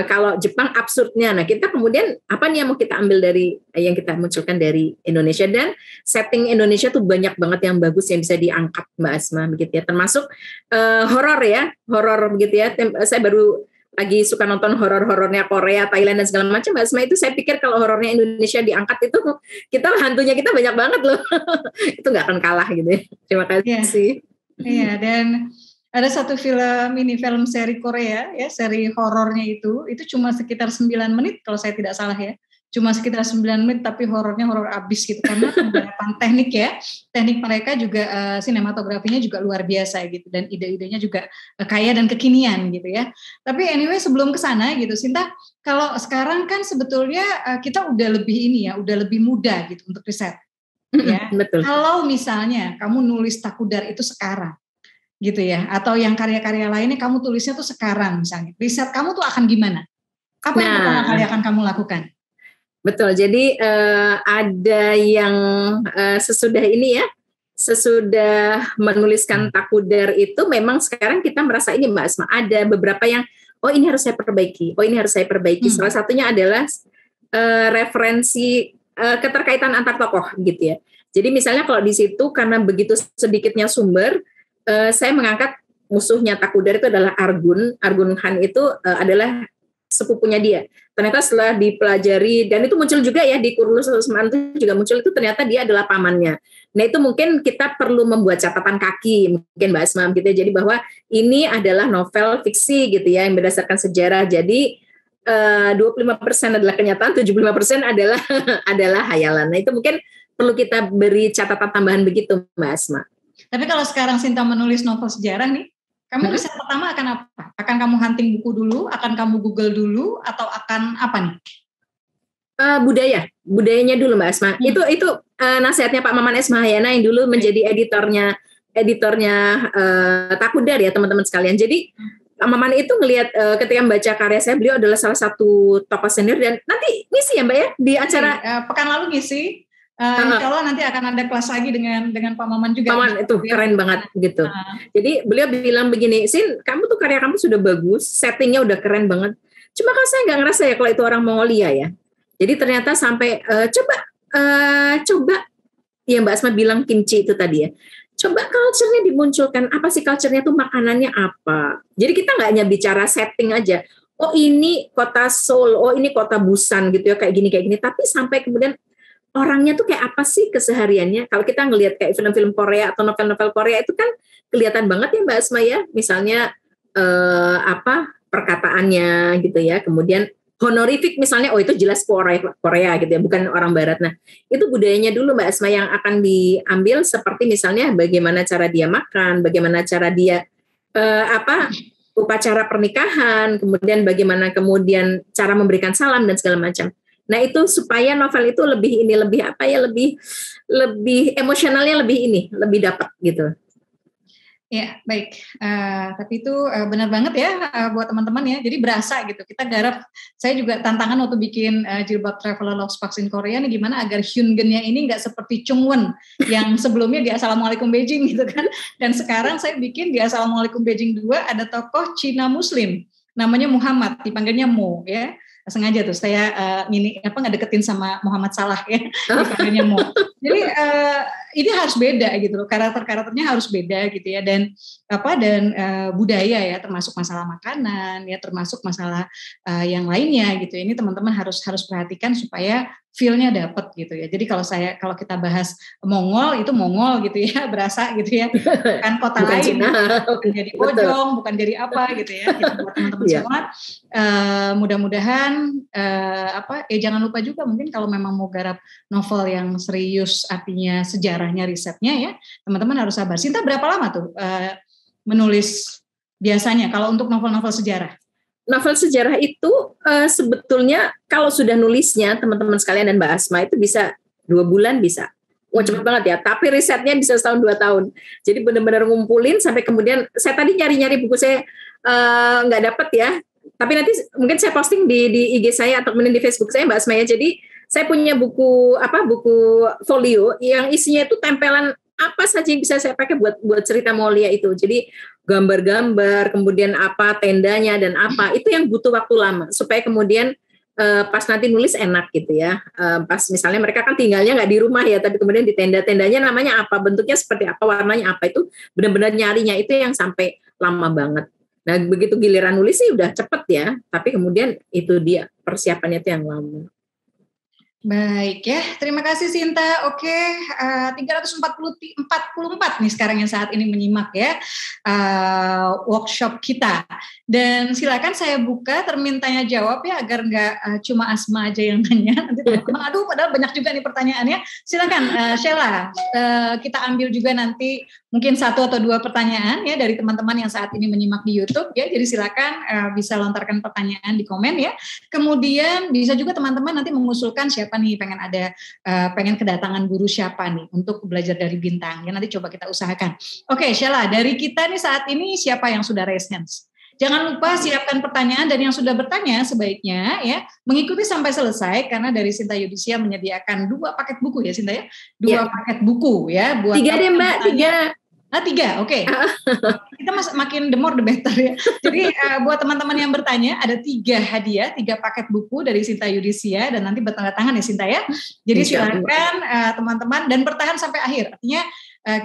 Kalau Jepang absurdnya. Nah kita kemudian apa nih yang mau kita ambil dari yang kita munculkan dari Indonesia, dan setting Indonesia tuh banyak banget yang bagus yang bisa diangkat Mbak Asma begitu ya, termasuk horor begitu ya. Saya baru lagi suka nonton horornya Korea, Thailand dan segala macam Mbak Asma. Itu saya pikir kalau horornya Indonesia diangkat itu hantunya kita banyak banget loh. Itu nggak akan kalah gitu ya. Terima kasih. Iya, dan ada satu film seri Korea ya, seri horornya itu cuma sekitar 9 menit kalau saya tidak salah ya. Cuma sekitar 9 menit tapi horornya horor abis gitu, karena penggarapan teknik mereka juga sinematografinya juga luar biasa gitu, dan ide-idenya juga kaya dan kekinian gitu ya. Tapi anyway sebelum ke sana gitu Sinta, kalau sekarang kan sebetulnya kita udah lebih mudah gitu untuk riset. Ya. Betul. Kalau misalnya kamu nulis Takudar itu sekarang gitu ya, atau yang karya-karya lainnya kamu tulisnya tuh sekarang misalnya, riset kamu tuh akan gimana? Apa yang pertama kali akan kamu lakukan? Betul, jadi ada yang sesudah ini ya, sesudah menuliskan Takudar itu memang sekarang kita merasa ini Mbak Asma, ada beberapa yang ini harus saya perbaiki, Salah satunya adalah referensi keterkaitan antar tokoh gitu ya. Jadi misalnya kalau di situ karena begitu sedikitnya sumber, saya mengangkat musuhnya Takudar itu adalah Argun Han itu adalah sepupunya dia. Ternyata setelah dipelajari, dan itu muncul juga ya di Kurulus Usman itu juga muncul, itu ternyata dia adalah pamannya. Nah itu mungkin kita perlu membuat catatan kaki, mungkin Mbak Asma gitu ya. Jadi bahwa ini adalah novel fiksi gitu ya, yang berdasarkan sejarah. Jadi 25% adalah kenyataan, 75% adalah adalah hayalan. Nah itu mungkin perlu kita beri catatan tambahan begitu Mbak Asma. Tapi kalau sekarang Sinta menulis novel sejarah nih, kamu riset pertama akan apa? Akan kamu hunting buku dulu, akan kamu Google dulu, atau akan apa nih? Budayanya dulu Mbak Asma. Itu nasihatnya Pak Maman S. Mahayana yang dulu menjadi editornya Takudar ya teman-teman sekalian. Jadi Pak Maman itu ngelihat ketika membaca karya saya, beliau adalah salah satu tokoh senior, dan nanti ngisi ya Mbak ya di acara pekan lalu ngisi. Insya Allah nanti akan ada kelas lagi dengan Pak Maman juga. Pak Maman itu keren banget gitu. Jadi beliau bilang begini, Sin, kamu tuh karya kamu sudah bagus, settingnya udah keren banget. Cuma kan saya nggak ngerasa ya kalau itu orang Mongolia ya. Jadi ternyata sampai coba ya Mbak Asma bilang kimchi itu tadi ya. Coba culture-nya dimunculkan, apa sih culture-nya tuh, makanannya apa. Jadi kita nggak hanya bicara setting aja. Oh ini kota Seoul, oh ini kota Busan gitu ya, kayak gini. Tapi sampai kemudian orangnya tuh kayak apa sih kesehariannya. Kalau kita ngelihat kayak film-film Korea atau novel-novel Korea itu kan kelihatan banget ya Mbak Asma ya. Misalnya perkataannya gitu ya. Kemudian honorific misalnya, oh itu jelas Korea gitu ya, bukan orang Barat. Nah itu budayanya dulu Mbak Asma yang akan diambil, seperti misalnya bagaimana cara dia makan, bagaimana cara dia upacara pernikahan, kemudian bagaimana kemudian cara memberikan salam dan segala macam. Nah itu supaya novel itu lebih emosionalnya lebih dapat gitu. Ya baik, tapi itu benar banget ya buat teman-teman ya. Jadi berasa gitu. Kita garap. Saya juga tantangan waktu bikin Jilbab Traveler Logsparks in Korea nih, gimana agar Hyun-geun-nya ini nggak seperti Chung-won yang sebelumnya di Assalamualaikum Beijing gitu kan. Dan sekarang saya bikin di Assalamualaikum Beijing 2 ada tokoh Cina Muslim namanya Muhammad, dipanggilnya Mo ya. Sengaja tuh saya ngedeketin sama Muhammad Salah ya, dipanggilnya Mo. Jadi ini harus beda gitu loh, karakternya harus beda gitu ya, dan budaya ya, termasuk masalah makanan ya, termasuk masalah yang lainnya gitu. Ini teman-teman harus perhatikan supaya feel-nya dapat gitu ya. Jadi kalau kita bahas Mongol, itu Mongol gitu ya, berasa gitu ya, bukan kota bukan lain, bukan jadi Bojong, bukan jadi apa gitu ya. Gitu, buat teman-teman semua, mudah-mudahan jangan lupa juga mungkin kalau memang mau garap novel yang serius, artinya sejarahnya, risetnya ya, teman-teman harus sabar. Sinta berapa lama tuh menulis biasanya kalau untuk novel-novel sejarah? Novel sejarah itu sebetulnya kalau sudah nulisnya teman-teman sekalian dan Mbak Asma itu bisa 2 bulan bisa. Wah cepet banget ya, tapi risetnya bisa 1-2 tahun. Jadi benar-benar ngumpulin sampai kemudian, saya tadi nyari-nyari buku saya nggak dapet ya, tapi nanti mungkin saya posting di IG saya atau kemudian di Facebook saya Mbak Asma ya. Jadi saya punya buku folio yang isinya itu tempelan apa saja yang bisa saya pakai buat cerita Mongolia itu. Jadi gambar-gambar, kemudian tendanya dan itu yang butuh waktu lama supaya kemudian pas nanti nulis enak gitu ya. Pas misalnya mereka kan tinggalnya nggak di rumah ya, tapi kemudian di tenda-tendanya namanya apa, bentuknya seperti apa, warnanya apa, itu benar-benar nyarinya itu yang sampai lama banget. Nah begitu giliran nulis sih udah cepet ya, tapi kemudian itu dia persiapannya itu yang lama. Baik ya, terima kasih Sinta. Oke, 344 nih sekarang yang saat ini menyimak ya workshop kita. Dan silakan saya buka termin tanya jawab ya, agar nggak cuma Asma aja yang nanya. Nanti teman-teman, padahal banyak juga nih pertanyaannya. Silakan Sheila, kita ambil juga nanti mungkin 1 atau 2 pertanyaan ya dari teman-teman yang saat ini menyimak di YouTube ya. Jadi silakan bisa lontarkan pertanyaan di komen ya. Kemudian bisa juga teman-teman nanti mengusulkan siapa nih pengen kedatangan guru siapa nih untuk belajar dari bintang ya, nanti coba kita usahakan. Oke, Sheila, dari kita nih saat ini siapa yang sudah raise hands? Jangan lupa siapkan pertanyaan, dan yang sudah bertanya sebaiknya ya mengikuti sampai selesai, karena dari Sinta Yudisia menyediakan 2 paket buku ya Sinta ya, 2 paket buku ya buat 3 deh Mbak, 3, oke. Kita makin the more the better ya. Jadi buat teman-teman yang bertanya, ada 3 hadiah, 3 paket buku dari Sinta Yudisia, dan nanti bertanda tangan ya Sinta ya. Jadi silakan teman-teman, dan bertahan sampai akhir. Artinya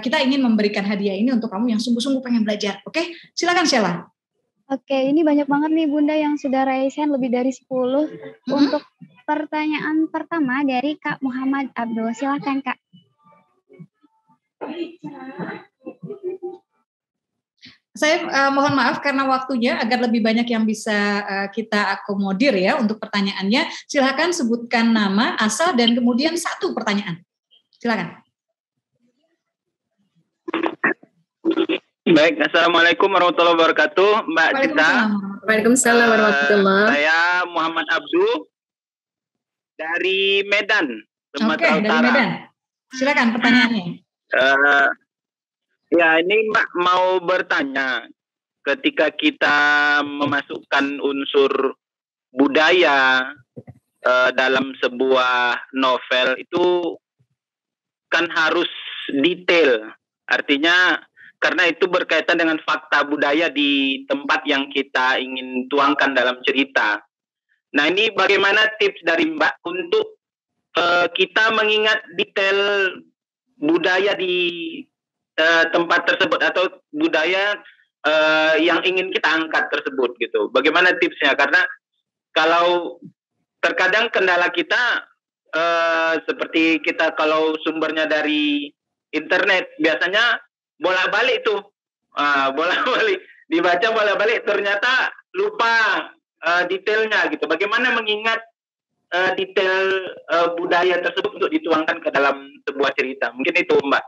kita ingin memberikan hadiah ini untuk kamu yang sungguh-sungguh pengen belajar. Oke, silakan Sheila. Oke, ini banyak banget nih Bunda yang sudah raise hand lebih dari 10. Untuk pertanyaan pertama dari Kak Muhammad Abdul. Silakan Kak. Saya mohon maaf karena waktunya agar lebih banyak yang bisa kita akomodir ya untuk pertanyaannya. Silakan sebutkan nama, asal, dan kemudian satu pertanyaan. Silakan. Baik, Assalamualaikum warahmatullahi wabarakatuh, Mbak Cinta. Waalaikumsalam warahmatullahi. Saya Muhammad Abdul dari Medan, Sumatera Oke, Utara. dari Medan. Silakan pertanyaannya. Ya, ini Mbak mau bertanya, ketika kita memasukkan unsur budaya dalam sebuah novel itu kan harus detail, artinya karena itu berkaitan dengan fakta budaya di tempat yang kita ingin tuangkan dalam cerita. Nah, ini bagaimana tips dari Mbak untuk kita mengingat detail budaya di tempat tersebut atau budaya yang ingin kita angkat tersebut gitu. Bagaimana tipsnya? Karena kalau terkadang kendala kita seperti kita kalau sumbernya dari internet biasanya bolak-balik tuh, bolak-balik dibaca bolak-balik ternyata lupa detailnya gitu. Bagaimana mengingat detail budaya tersebut untuk dituangkan ke dalam sebuah cerita? Mungkin itu Mbak.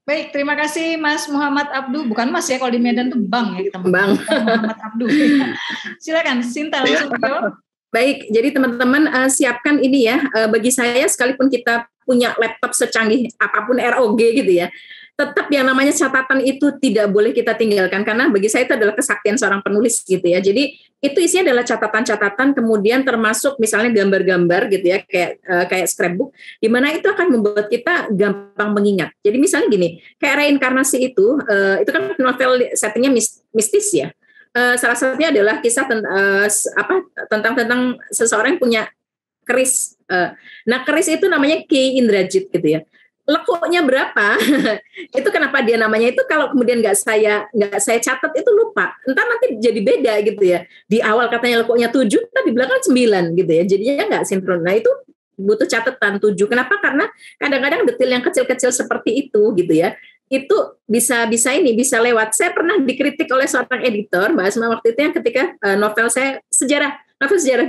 Baik, terima kasih Mas Muhammad Abdu. Bukan Mas ya, kalau di Medan tuh Bang ya kita. Bang. Muhammad Abdu. Silakan, Sinta langsung jawab. Baik, jadi teman-teman siapkan ini ya. Bagi saya sekalipun kita punya laptop secanggih apapun ROG gitu ya, tetap yang namanya catatan itu tidak boleh kita tinggalkan, karena bagi saya itu adalah kesaktian seorang penulis gitu ya. Jadi itu isinya adalah catatan-catatan, kemudian termasuk misalnya gambar-gambar gitu ya, kayak scrapbook, di mana itu akan membuat kita gampang mengingat. Jadi misalnya gini, kayak Reinkarnasi itu kan novel settingnya mistis ya. Salah satunya adalah kisah tentang seseorang yang punya keris. Nah, keris itu namanya Ki Indrajit gitu ya. Lekuknya berapa? Itu kenapa dia namanya itu, kalau kemudian nggak saya catat itu lupa. Entar nanti jadi beda gitu ya. Di awal katanya lekuknya 7, tapi di belakang 9 gitu ya. Jadinya nggak sinkron. Nah, itu butuh catatan 7. Kenapa? Karena kadang-kadang detail yang kecil-kecil seperti itu gitu ya. Itu bisa lewat. Saya pernah dikritik oleh seorang editor, Mbak Asma, waktu itu yang ketika novel sejarah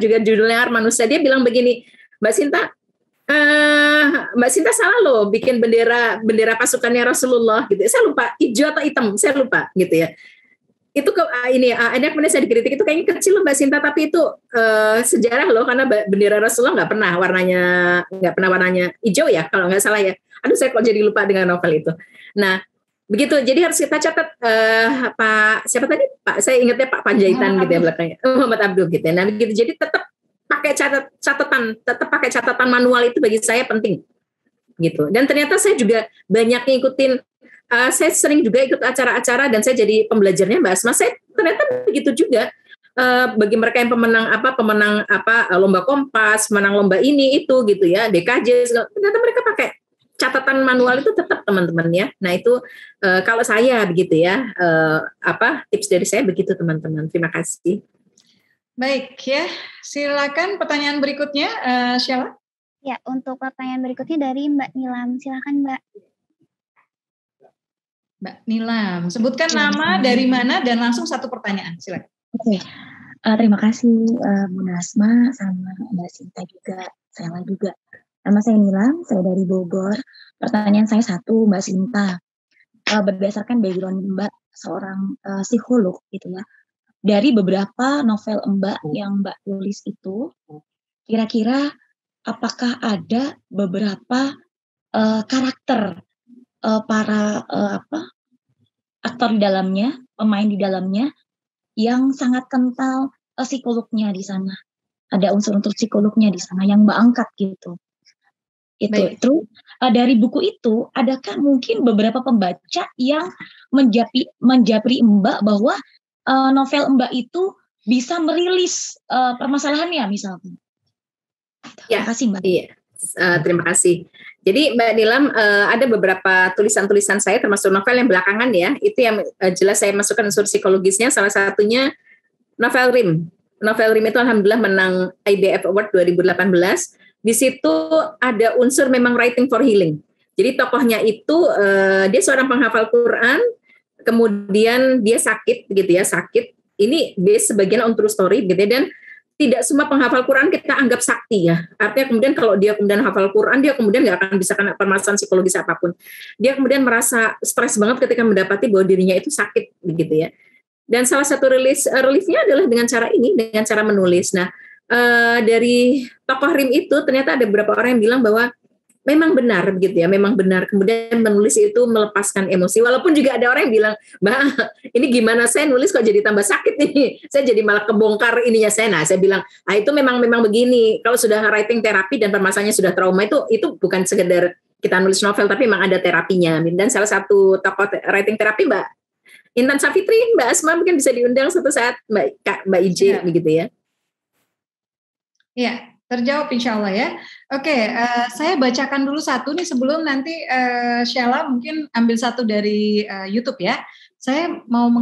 juga judulnya Manusia, dia bilang begini, Mbak Sinta salah loh bikin bendera pasukannya Rasulullah gitu. Saya lupa hijau atau hitam, saya lupa gitu ya. Itu ada kemudian saya dikritik, itu kayaknya kecil loh Mbak Sinta, tapi itu sejarah loh, karena bendera Rasulullah nggak pernah warnanya hijau ya kalau nggak salah ya. Aduh, saya kok jadi lupa dengan novel itu. Nah, begitu. Jadi harus kita catat Pak siapa tadi? Pak, saya ingatnya Pak Panjaitan gitu ya belakangnya. Muhammad Abdul gitu ya. Nah, begitu. Jadi tetap pakai catatan manual, itu bagi saya penting gitu. Dan ternyata saya juga banyak ngikutin, saya sering juga ikut acara-acara dan saya jadi pembelajarnya Mbak Asma. Saya ternyata begitu juga bagi mereka yang pemenang lomba Kompas, menang lomba ini itu gitu ya, DKJ, ternyata mereka pakai catatan manual itu tetap teman-teman ya. Nah, itu kalau saya begitu ya, tips dari saya begitu teman-teman. Terima kasih. Baik ya, silakan pertanyaan berikutnya, Sheila. Ya, untuk pertanyaan berikutnya dari Mbak Nilam. Silakan Mbak. Mbak Nilam, sebutkan nama, dari mana, dan langsung satu pertanyaan. Silakan. Oke, terima kasih Bunda Asma sama Mbak Sinta juga, saya juga. Nama saya Nilam, saya dari Bogor. Pertanyaan saya satu, Mbak Sinta. Berdasarkan background Mbak seorang psikolog gitu ya, dari beberapa novel Mbak yang Mbak tulis itu, kira-kira apakah ada beberapa karakter para aktor di dalamnya, pemain di dalamnya yang sangat kental psikolognya di sana. Ada unsur-unsur psikolognya di sana yang Mbak angkat gitu. Itu. Terus dari buku itu, adakah mungkin beberapa pembaca yang menjapri Mbak bahwa novel Mbak itu bisa merilis permasalahannya misalnya? Ya, terima kasih Mbak. Iya. Terima kasih. Jadi Mbak Nilam, ada beberapa tulisan-tulisan saya termasuk novel yang belakangan ya, itu yang jelas saya masukkan unsur psikologisnya. Salah satunya Novel Rim. Novel Rim itu alhamdulillah menang IBF Award 2018. Di situ ada unsur memang writing for healing. Jadi tokohnya itu dia seorang penghafal Quran, kemudian dia sakit gitu ya, sakit. Ini based sebagian on true story gitu ya, dan tidak semua penghafal Quran kita anggap sakti ya. Artinya kemudian kalau dia kemudian hafal Quran, dia kemudian nggak akan bisa kena permasalahan psikologis apapun. Dia kemudian merasa stres banget ketika mendapati bahwa dirinya itu sakit begitu ya. Dan salah satu reliefnya adalah dengan cara ini, dengan cara menulis. Nah, dari tokoh Rim itu ternyata ada beberapa orang yang bilang bahwa memang benar begitu ya, memang benar. Kemudian menulis itu melepaskan emosi. Walaupun juga ada orang yang bilang, Mbak, ini gimana saya nulis kok jadi tambah sakit ini? Saya jadi malah kebongkar ininya saya. Nah, saya bilang, itu memang begini. Kalau sudah writing terapi dan permasalahannya sudah trauma itu bukan sekedar kita nulis novel, tapi memang ada terapinya. Dan salah satu tokoh writing terapi Mbak Intan Safitri, Mbak Asma mungkin bisa diundang suatu saat, Mbak IJ begitu ya. Iya. Terjawab insya Allah ya. Oke, saya bacakan dulu satu nih sebelum nanti Sheila mungkin ambil satu dari YouTube ya. Saya mau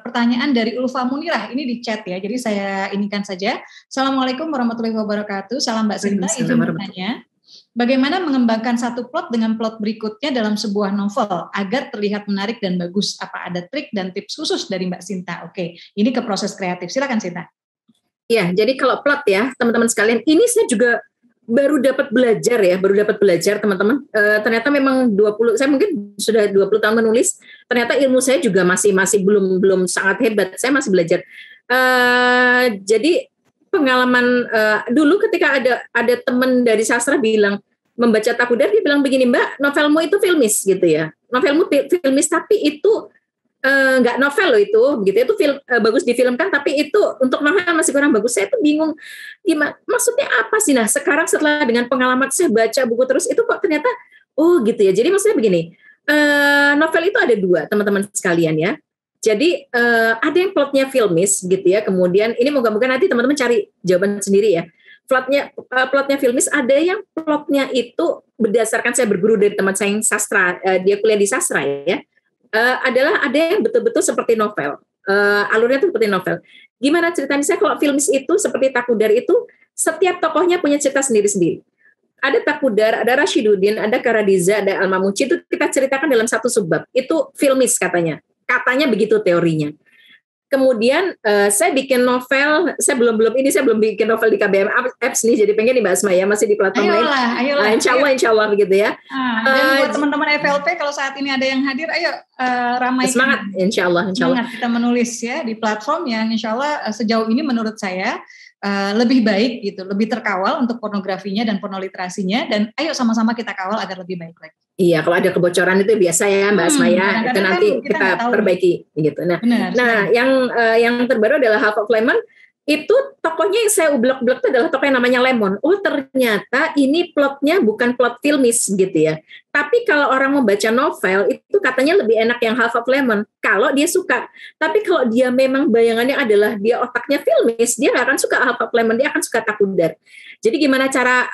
pertanyaan dari Ulfa Munirah, ini di chat ya, jadi saya inikan saja. Assalamualaikum warahmatullahi wabarakatuh, salam Mbak Sinta, izin bertanya. Bagaimana mengembangkan satu plot dengan plot berikutnya dalam sebuah novel agar terlihat menarik dan bagus? Apa ada trik dan tips khusus dari Mbak Sinta? Oke, ini ke proses kreatif, silakan Sinta. Ya, jadi kalau plot ya, teman-teman sekalian, ini saya juga baru dapat belajar teman-teman. Ternyata memang saya mungkin sudah 20 tahun menulis, ternyata ilmu saya juga masih belum sangat hebat. Saya masih belajar. Jadi pengalaman dulu ketika ada teman dari sastra bilang membaca Takudar, dia bilang begini, Mbak, novelmu itu filmis gitu ya. Novelmu filmis tapi itu nggak novel loh itu, begitu itu bagus difilmkan, tapi itu untuk novel masih kurang bagus. Saya tuh bingung, gimana maksudnya apa sih? Nah sekarang setelah dengan pengalaman saya baca buku terus itu kok ternyata gitu ya. Jadi maksudnya begini, novel itu ada dua teman-teman sekalian ya. Jadi ada yang plotnya filmis gitu ya. Kemudian ini moga-moga nanti teman-teman cari jawaban sendiri ya. Plotnya filmis, ada yang plotnya itu berdasarkan saya berguru dari teman saya yang sastra, dia kuliah di sastra ya. Adalah ada yang betul-betul seperti novel, alurnya itu seperti novel. Gimana ceritanya? Saya kalau filmis itu seperti Takudar itu setiap tokohnya punya cerita sendiri-sendiri. Ada Takudar, ada Rashiduddin, ada Karadiza, ada Al-Mamuci, itu kita ceritakan dalam satu subbab. Itu filmis katanya begitu teorinya. Kemudian saya bikin novel, saya belum bikin novel di KBM Apps nih, jadi pengen nih Mbak Asma ya, masih di platform lain. Ayolah. Insya Allah begitu ya. Dan buat teman-teman FLP kalau saat ini ada yang hadir, ayo ramaikan. Semangat, insya Allah. Semangat kita menulis ya di platform yang insya Allah sejauh ini menurut saya lebih baik gitu, lebih terkawal untuk pornografinya dan pornoliterasinya, dan ayo sama-sama kita kawal agar lebih baik lagi. Iya, kalau ada kebocoran itu biasa ya Mbak Asma ya, itu nanti kita perbaiki gitu. Nah, yang terbaru adalah Half of Lemon. Itu tokohnya yang saya ublek-ublek itu adalah tokoh yang namanya Lemon. Oh ternyata ini plotnya bukan plot filmis gitu ya. Tapi kalau orang membaca novel itu katanya lebih enak yang Half of Lemon kalau dia suka. Tapi kalau dia memang bayangannya adalah dia otaknya filmis, dia nggak akan suka Half of Lemon, dia akan suka Takudar. Jadi gimana cara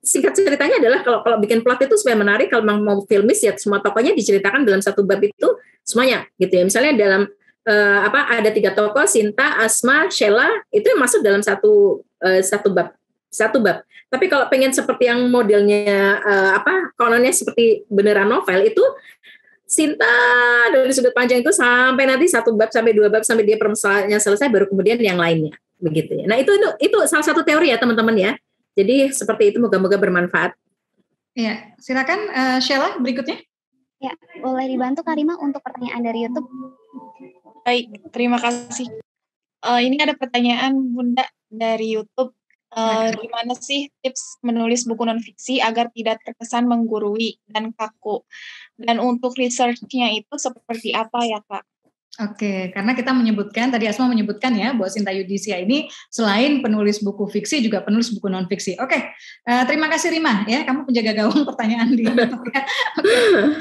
singkat ceritanya adalah kalau bikin plot itu supaya menarik, kalau mau filmis ya semua tokohnya diceritakan dalam satu bab itu semuanya gitu ya. Misalnya dalam ada 3 tokoh, Sinta, Asma, Sheila, itu masuk dalam satu bab. Tapi kalau pengen seperti yang modelnya kononnya seperti beneran novel, itu Sinta dari sudut panjang itu sampai nanti 1 bab sampai 2 bab sampai dia permasalahannya selesai, baru kemudian yang lainnya begitu ya. Nah itu salah satu teori ya teman-teman ya. Jadi seperti itu, moga-moga bermanfaat. Iya, silakan Sheila berikutnya. Ya, boleh dibantu Karima untuk pertanyaan dari YouTube. Baik, terima kasih. Ini ada pertanyaan Bunda dari YouTube. Gimana sih tips menulis buku non-fiksi agar tidak terkesan menggurui dan kaku? Dan untuk research-nya itu seperti apa ya Kak? Oke, karena kita menyebutkan, tadi Asma menyebutkan ya, bahwa Sinta Yudisia ini selain penulis buku fiksi, juga penulis buku non-fiksi. Oke, terima kasih Rima, ya, kamu penjaga gawang pertanyaan di YouTube ya. Oke,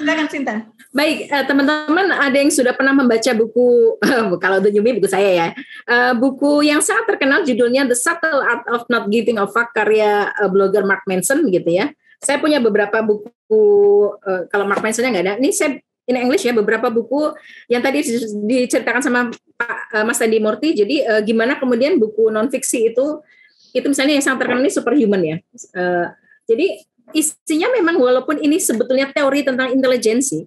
silakan Sinta. Baik, teman-teman ada yang sudah pernah membaca buku, kalau The Newbie buku saya ya, buku yang sangat terkenal judulnya The Subtle Art of Not Giving a Fuck, karya blogger Mark Manson gitu ya. Saya punya beberapa buku, kalau Mark Manson-nya nggak ada, ini in English ya, beberapa buku yang tadi diceritakan sama Pak Mas Andi Murti. Jadi gimana kemudian buku non fiksi itu misalnya yang sangat terkenal ini Superhuman ya. Jadi isinya memang walaupun ini sebetulnya teori tentang intelijensi,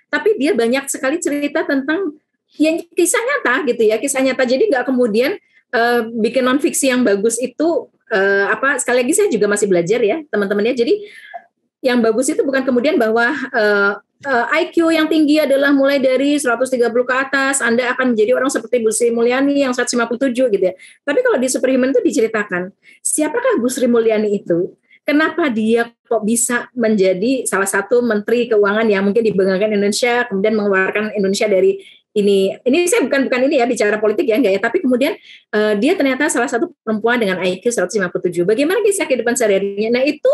tapi dia banyak sekali cerita tentang yang kisah nyata gitu ya, kisah nyata. Jadi nggak kemudian bikin non fiksi yang bagus itu sekali lagi saya juga masih belajar ya teman-teman ya. Jadi yang bagus itu bukan kemudian bahwa IQ yang tinggi adalah mulai dari 130 ke atas, Anda akan menjadi orang seperti Bu Sri Mulyani yang 157 gitu ya. Tapi kalau di Superhuman itu diceritakan, siapakah Bu Sri Mulyani itu? Kenapa dia kok bisa menjadi salah satu menteri keuangan yang mungkin dibanggakan Indonesia, kemudian mengeluarkan Indonesia dari ini saya bukan ini ya bicara politik ya enggak ya, tapi kemudian dia ternyata salah satu perempuan dengan IQ 157. Bagaimana kisah kehidupan sehari-harinya? Nah itu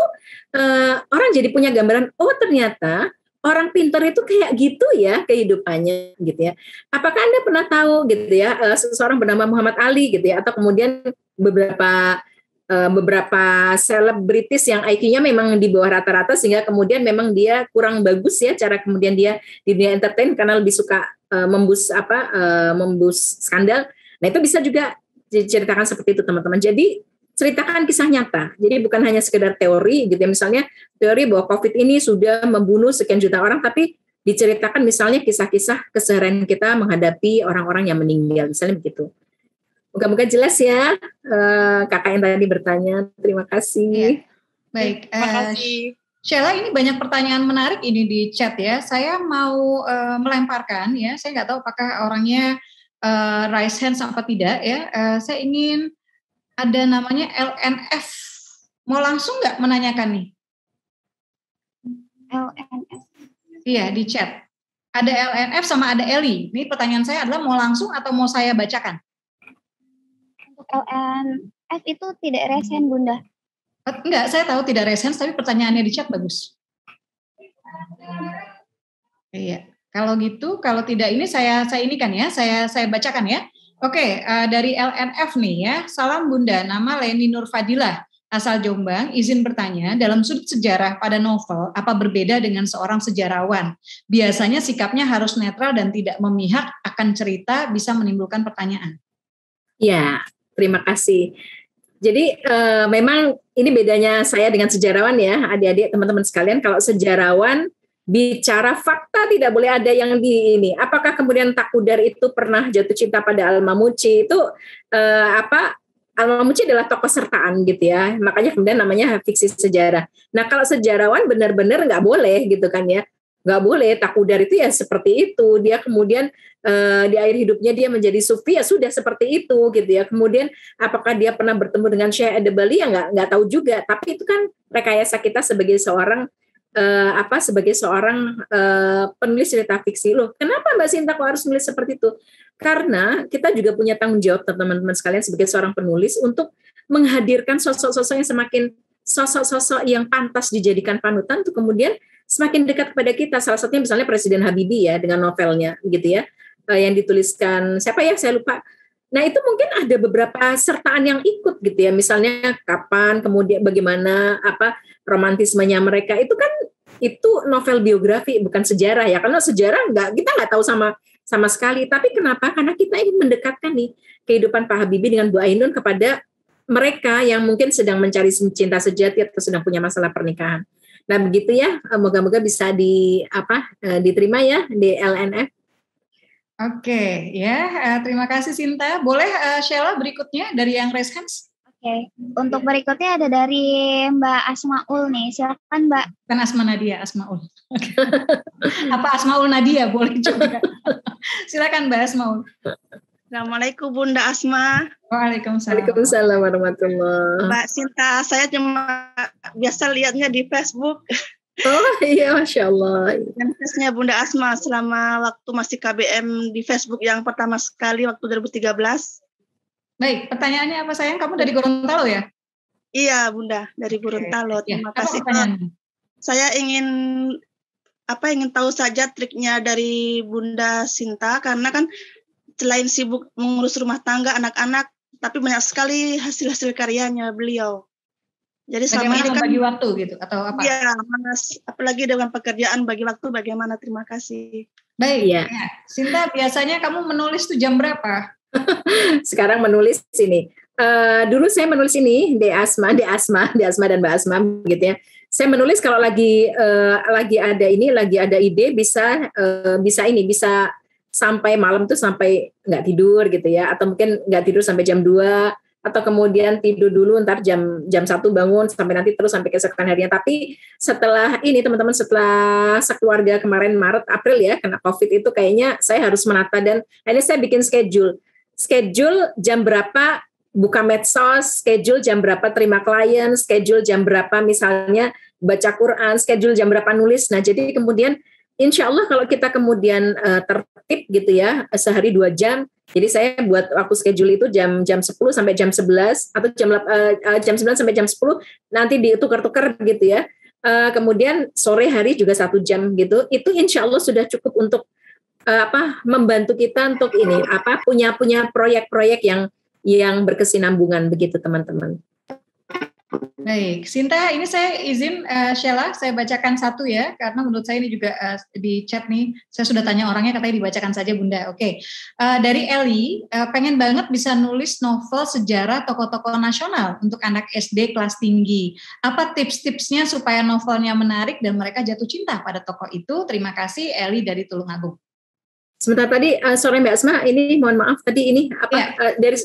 orang jadi punya gambaran, oh ternyata orang pintar itu kayak gitu ya kehidupannya gitu ya. Apakah Anda pernah tahu gitu ya seseorang bernama Muhammad Ali gitu ya, atau kemudian beberapa selebritis yang IQ-nya memang di bawah rata-rata sehingga kemudian memang dia kurang bagus ya cara kemudian dia di dunia entertain karena lebih suka membus skandal. Nah itu bisa juga diceritakan seperti itu teman-teman. Jadi ceritakan kisah nyata. Jadi bukan hanya sekedar teori gitu ya. Misalnya teori bahwa COVID ini sudah membunuh sekian juta orang, tapi diceritakan misalnya kisah-kisah keseharian kita menghadapi orang-orang yang meninggal, misalnya begitu. Moga-moga jelas ya kakak yang tadi bertanya. Terima kasih. Ya. Baik. Terima kasih. Sheila, ini banyak pertanyaan menarik ini di chat ya. Saya mau melemparkan ya. Saya nggak tahu apakah orangnya raise hands apa tidak ya. Saya ingin ada namanya LNF. Mau langsung nggak menanyakan nih? LNF. Iya di chat. Ada LNF sama ada Eli. Ini pertanyaan saya adalah mau langsung atau mau saya bacakan? LNF itu tidak resen Bunda. Enggak, saya tahu tidak resen, tapi pertanyaannya di chat bagus. Iya, kalau gitu, kalau tidak ini saya inikan ya, saya bacakan ya. Oke, dari LNF nih ya, salam Bunda, nama Leni Nur Fadilah, asal Jombang, izin bertanya, dalam sudut sejarah pada novel, apa berbeda dengan seorang sejarawan? Biasanya sikapnya harus netral dan tidak memihak, akan cerita bisa menimbulkan pertanyaan. Ya, terima kasih. Jadi memang ini bedanya saya dengan sejarawan ya, adik-adik teman-teman sekalian. Kalau sejarawan bicara fakta tidak boleh ada yang di ini. Apakah kemudian Takudar itu pernah jatuh cinta pada Alma Muci? Itu Alma Muci adalah tokoh sertaan gitu ya. Makanya kemudian namanya fiksi sejarah. Nah kalau sejarawan benar-benar nggak boleh gitu kan ya. Nggak boleh, Takudar itu ya seperti itu. Dia kemudian di akhir hidupnya dia menjadi sufi ya sudah seperti itu gitu ya. Kemudian apakah dia pernah bertemu dengan Syekh Ad-Dabali ya nggak tahu juga. Tapi itu kan rekayasa kita sebagai seorang penulis cerita fiksi. Loh, kenapa Mbak Sinta kok harus menulis seperti itu? Karena kita juga punya tanggung jawab teman-teman sekalian sebagai seorang penulis untuk menghadirkan sosok-sosok yang sosok-sosok yang pantas dijadikan panutan untuk kemudian semakin dekat kepada kita. Salah satunya misalnya Presiden Habibie ya dengan novelnya gitu ya, yang dituliskan siapa ya saya lupa. Nah itu mungkin ada beberapa sertaan yang ikut gitu ya, misalnya kapan, kemudian bagaimana romantismenya mereka, itu kan itu novel biografi bukan sejarah ya. Karena sejarah kita nggak tahu sama sekali. Tapi kenapa? Karena kita ingin mendekatkan nih kehidupan Pak Habibie dengan Bu Ainun kepada mereka yang mungkin sedang mencari cinta sejati atau sedang punya masalah pernikahan. Nah begitu ya, moga-moga bisa diterima ya di LNF. Oke, ya terima kasih Sinta. Boleh Sheila berikutnya dari yang raise hands? Oke, untuk berikutnya ada dari Mbak Asmaul nih, silakan Mbak. Kan Asma Nadia, Asmaul. Okay. Apa Asmaul Nadia? Boleh juga. Silakan Mbak Asmaul. Assalamualaikum Bunda Asma. Waalaikumsalam. Waalaikumsalam warahmatullahi. Mbak Sinta, saya cuma biasa lihatnya di Facebook. Oh iya, Masya Allah. Dan khususnya Bunda Asma selama waktu masih KBM di Facebook yang pertama sekali waktu 2013. Baik, pertanyaannya apa sayang? Kamu dari Gorontalo ya? Iya Bunda, dari Gorontalo. Terima kasih. Saya ingin tahu saja triknya dari Bunda Sinta, karena kan selain sibuk mengurus rumah tangga, anak-anak, tapi banyak sekali hasil-hasil karyanya beliau. Jadi selama ini kan bagi waktu gitu atau apa? Iya, Mas. Apalagi dengan pekerjaan bagi waktu bagaimana? Terima kasih. Baik, ya. Sinta, biasanya kamu menulis tuh jam berapa? Sekarang menulis ini. Dulu saya menulis ini di Asma dan Mbak Asma gitu ya. Saya menulis kalau lagi ada ide bisa sampai malam tuh sampai nggak tidur gitu ya, atau mungkin nggak tidur sampai jam 2, atau kemudian tidur dulu ntar jam 1 bangun sampai nanti terus sampai keesokan harinya. Tapi setelah ini teman-teman, setelah sekeluarga kemarin Maret April ya kena COVID itu, kayaknya saya harus menata, dan akhirnya saya bikin schedule jam berapa buka medsos, schedule jam berapa terima klien, schedule jam berapa misalnya baca Quran, schedule jam berapa nulis. Nah jadi kemudian insya Allah kalau kita kemudian tertib gitu ya, sehari 2 jam. Jadi saya buat waktu schedule itu jam 10 sampai jam 11 atau jam 9 sampai jam 10, nanti ditukar-tukar gitu ya. Kemudian sore hari juga 1 jam gitu. Itu insya Allah sudah cukup untuk membantu kita untuk ini punya proyek-proyek yang berkesinambungan begitu teman-teman. Baik, Sinta, ini saya izin Sheila, saya bacakan satu ya, karena menurut saya ini juga di chat nih, saya sudah tanya orangnya, katanya dibacakan saja Bunda. Oke. Dari Eli, pengen banget bisa nulis novel sejarah tokoh-tokoh nasional untuk anak SD kelas tinggi. Apa tips-tipsnya supaya novelnya menarik dan mereka jatuh cinta pada tokoh itu? Terima kasih Eli dari Tulungagung. Sebentar tadi sore Mbak Asma, ini mohon maaf tadi ini dari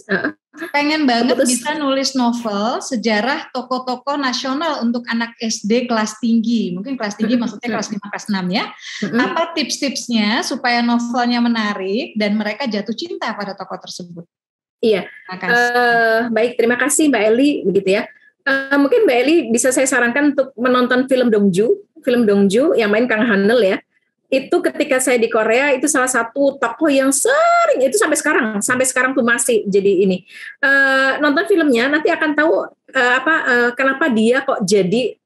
pengen banget bisa nulis novel sejarah tokoh-tokoh nasional untuk anak SD kelas tinggi. Mungkin kelas tinggi maksudnya kelas 5, kelas 6 ya. Apa tips-tipsnya supaya novelnya menarik dan mereka jatuh cinta pada tokoh tersebut? Iya. Baik, terima kasih Mbak Eli begitu ya. Mungkin Mbak Eli bisa saya sarankan untuk menonton film Dongju yang main Kang Hanel ya. Itu ketika saya di Korea itu salah satu tokoh yang sering itu sampai sekarang tuh masih jadi ini, nonton filmnya nanti akan tahu kenapa dia kok jadi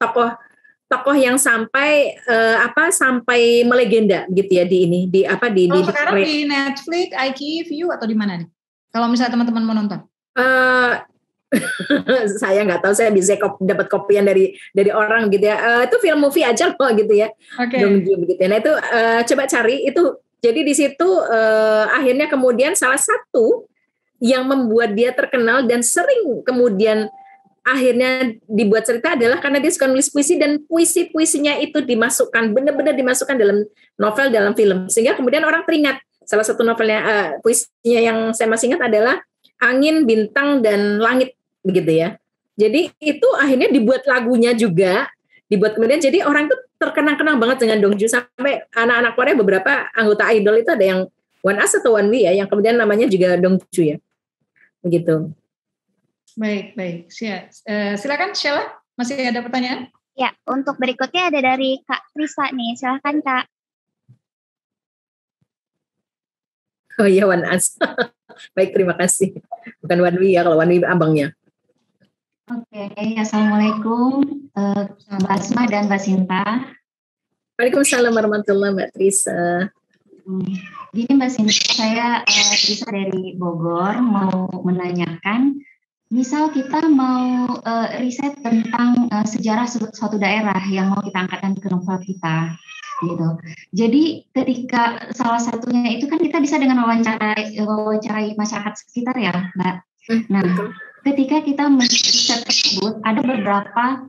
tokoh yang sampai sampai melegenda gitu ya di sekarang di Netflix, iQIYI atau di mana nih? Kalau misalnya teman-teman mau nonton? Saya nggak tahu, saya bisa dapat kopian dari orang gitu ya. Itu film movie aja loh gitu ya. Dongju begitu ya. Nah itu coba cari itu. Jadi di situ akhirnya kemudian salah satu yang membuat dia terkenal dan sering kemudian akhirnya dibuat cerita adalah karena dia suka nulis puisi, dan puisi-puisinya itu benar-benar dimasukkan dalam novel, dalam film, sehingga kemudian orang teringat. Salah satu novelnya puisinya yang saya masih ingat adalah Angin, Bintang, dan Langit begitu ya. Jadi itu akhirnya dibuat lagunya juga, kemudian jadi orang itu terkenang-kenang banget dengan Dongju, sampai anak-anak Korea beberapa anggota idol itu ada yang One Us atau One We ya, yang kemudian namanya juga Dongju ya. Begitu. Baik. Silakan Sheila, masih ada pertanyaan? Ya, untuk berikutnya ada dari Kak Risa nih. Silakan Kak. Oh iya, One Us. Baik, terima kasih. Bukan One We ya, kalau One We abangnya. Oke, Assalamualaikum Mbak Asma dan Mbak Sinta. Waalaikumsalam warahmatullahi wabarakatuh, Mbak Trisa. Gini Mbak Sinta, saya Trisa dari Bogor, mau menanyakan, misal kita mau riset tentang sejarah suatu daerah yang mau kita angkatkan ke novel kita, gitu. Jadi ketika salah satunya itu kan kita bisa dengan wawancarai masyarakat sekitar ya, Mbak. Nah, ketika kita riset tersebut ada beberapa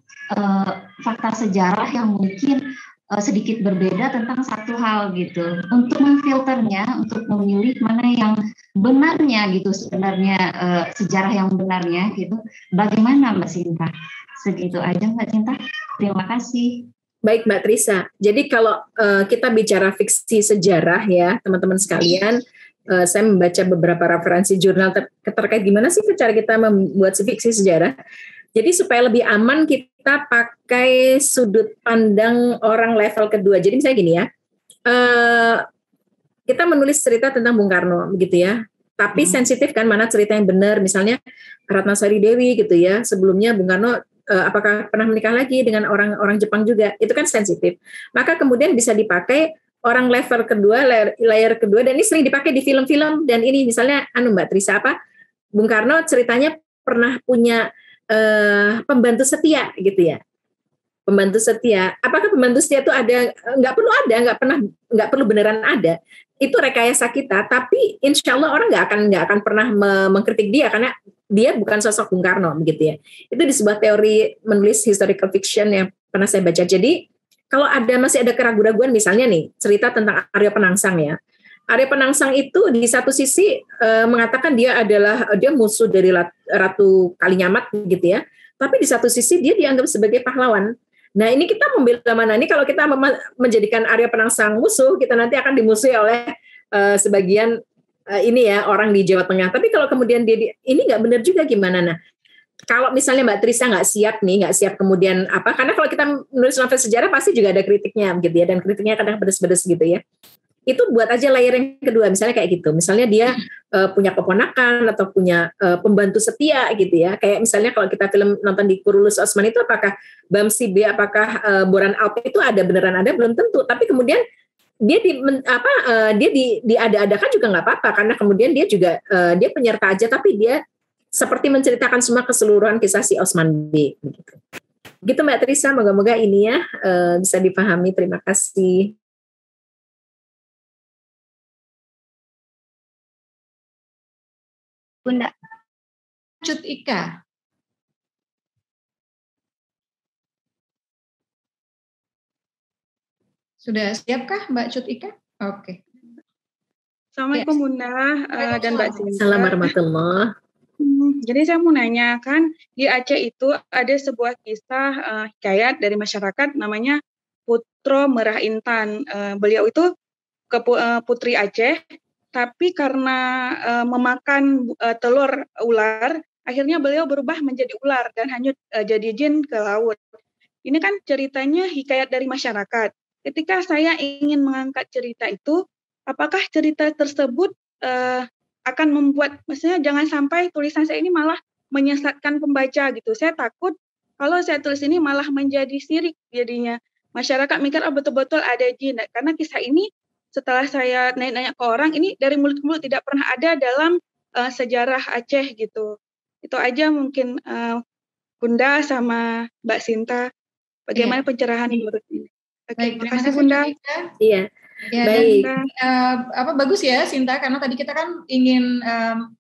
fakta sejarah yang mungkin sedikit berbeda tentang satu hal gitu. Untuk memfilternya, untuk memilih mana yang benarnya gitu, sebenarnya sejarah yang benarnya gitu. Bagaimana Mbak Sinta? Segitu aja Mbak Sinta. Terima kasih. Baik Mbak Trisa. Jadi kalau kita bicara fiksi sejarah ya teman-teman sekalian, saya membaca beberapa referensi jurnal terkait gimana sih cara kita membuat fiksi sejarah. Jadi supaya lebih aman kita pakai sudut pandang orang level kedua. Jadi misalnya gini ya, kita menulis cerita tentang Bung Karno begitu ya, tapi sensitif kan mana cerita yang benar. Misalnya Ratnasari Dewi gitu ya, sebelumnya Bung Karno apakah pernah menikah lagi dengan orang Jepang juga, itu kan sensitif. Maka kemudian bisa dipakai orang level kedua, layer kedua, dan ini sering dipakai di film-film. Dan ini misalnya Mbak Trisa Bung Karno ceritanya pernah punya pembantu setia gitu ya. Pembantu setia. Apakah pembantu setia itu ada? Nggak perlu ada, nggak perlu beneran ada. Itu rekayasa kita. Tapi insya Allah orang nggak akan pernah mengkritik dia karena dia bukan sosok Bung Karno begitu ya. Itu di sebuah teori menulis historical fiction yang pernah saya baca. Jadi kalau masih ada keraguan-raguan, misalnya nih cerita tentang Arya Penangsang ya. Arya Penangsang itu di satu sisi mengatakan dia musuh dari Ratu Kalinyamat gitu ya. Tapi di satu sisi dia dianggap sebagai pahlawan. Nah ini kita membela mana? Ini kalau kita menjadikan Arya Penangsang musuh, kita nanti akan dimusuhi oleh sebagian orang di Jawa Tengah. Tapi kalau kemudian ini nggak benar juga gimana? Nah, kalau misalnya Mbak Trisa nggak siap kemudian karena kalau kita menulis novel sejarah pasti juga ada kritiknya gitu ya, dan kritiknya kadang pedes-pedes gitu ya. Itu buat aja layer yang kedua, misalnya kayak gitu. Misalnya dia punya keponakan atau punya pembantu setia gitu ya. Kayak misalnya kalau kita nonton di Kurulus Osman itu apakah Bamsi B, apakah Boran Alp itu beneran ada, belum tentu. Tapi kemudian dia diada-adakan juga nggak apa-apa karena kemudian dia juga dia penyerta aja, tapi dia seperti menceritakan semua keseluruhan kisah si Osman B gitu. Gitu Mbak Trisa, moga-moga ini ya bisa dipahami. Terima kasih. Bunda. Cut Ika. Sudah siapkah Mbak Cut Ika? Oke. Assalamualaikum Bunda dan Mbak Sinta. Assalamualaikum warahmatullahi. Jadi saya mau nanya, kan di Aceh itu ada sebuah kisah hikayat dari masyarakat namanya Putro Merah Intan. Beliau itu putri Aceh, tapi karena memakan telur ular, akhirnya beliau berubah menjadi ular dan hanyut jadi jin ke laut. Ini kan ceritanya hikayat dari masyarakat. Ketika saya ingin mengangkat cerita itu, apakah cerita tersebut akan membuat, maksudnya jangan sampai tulisan saya ini malah menyesatkan pembaca gitu. Saya takut kalau saya tulis ini malah menjadi sirik jadinya. Masyarakat mikir betul-betul ada jin. Karena kisah ini setelah saya nanya ke orang, ini dari mulut ke mulut, tidak pernah ada dalam sejarah Aceh gitu. Itu aja mungkin Bunda sama Mbak Sinta, bagaimana pencerahan menurut ini. Oke, terima kasih Bunda. Iya. Ya, baik. Dan, bagus ya Sinta, karena tadi kita kan ingin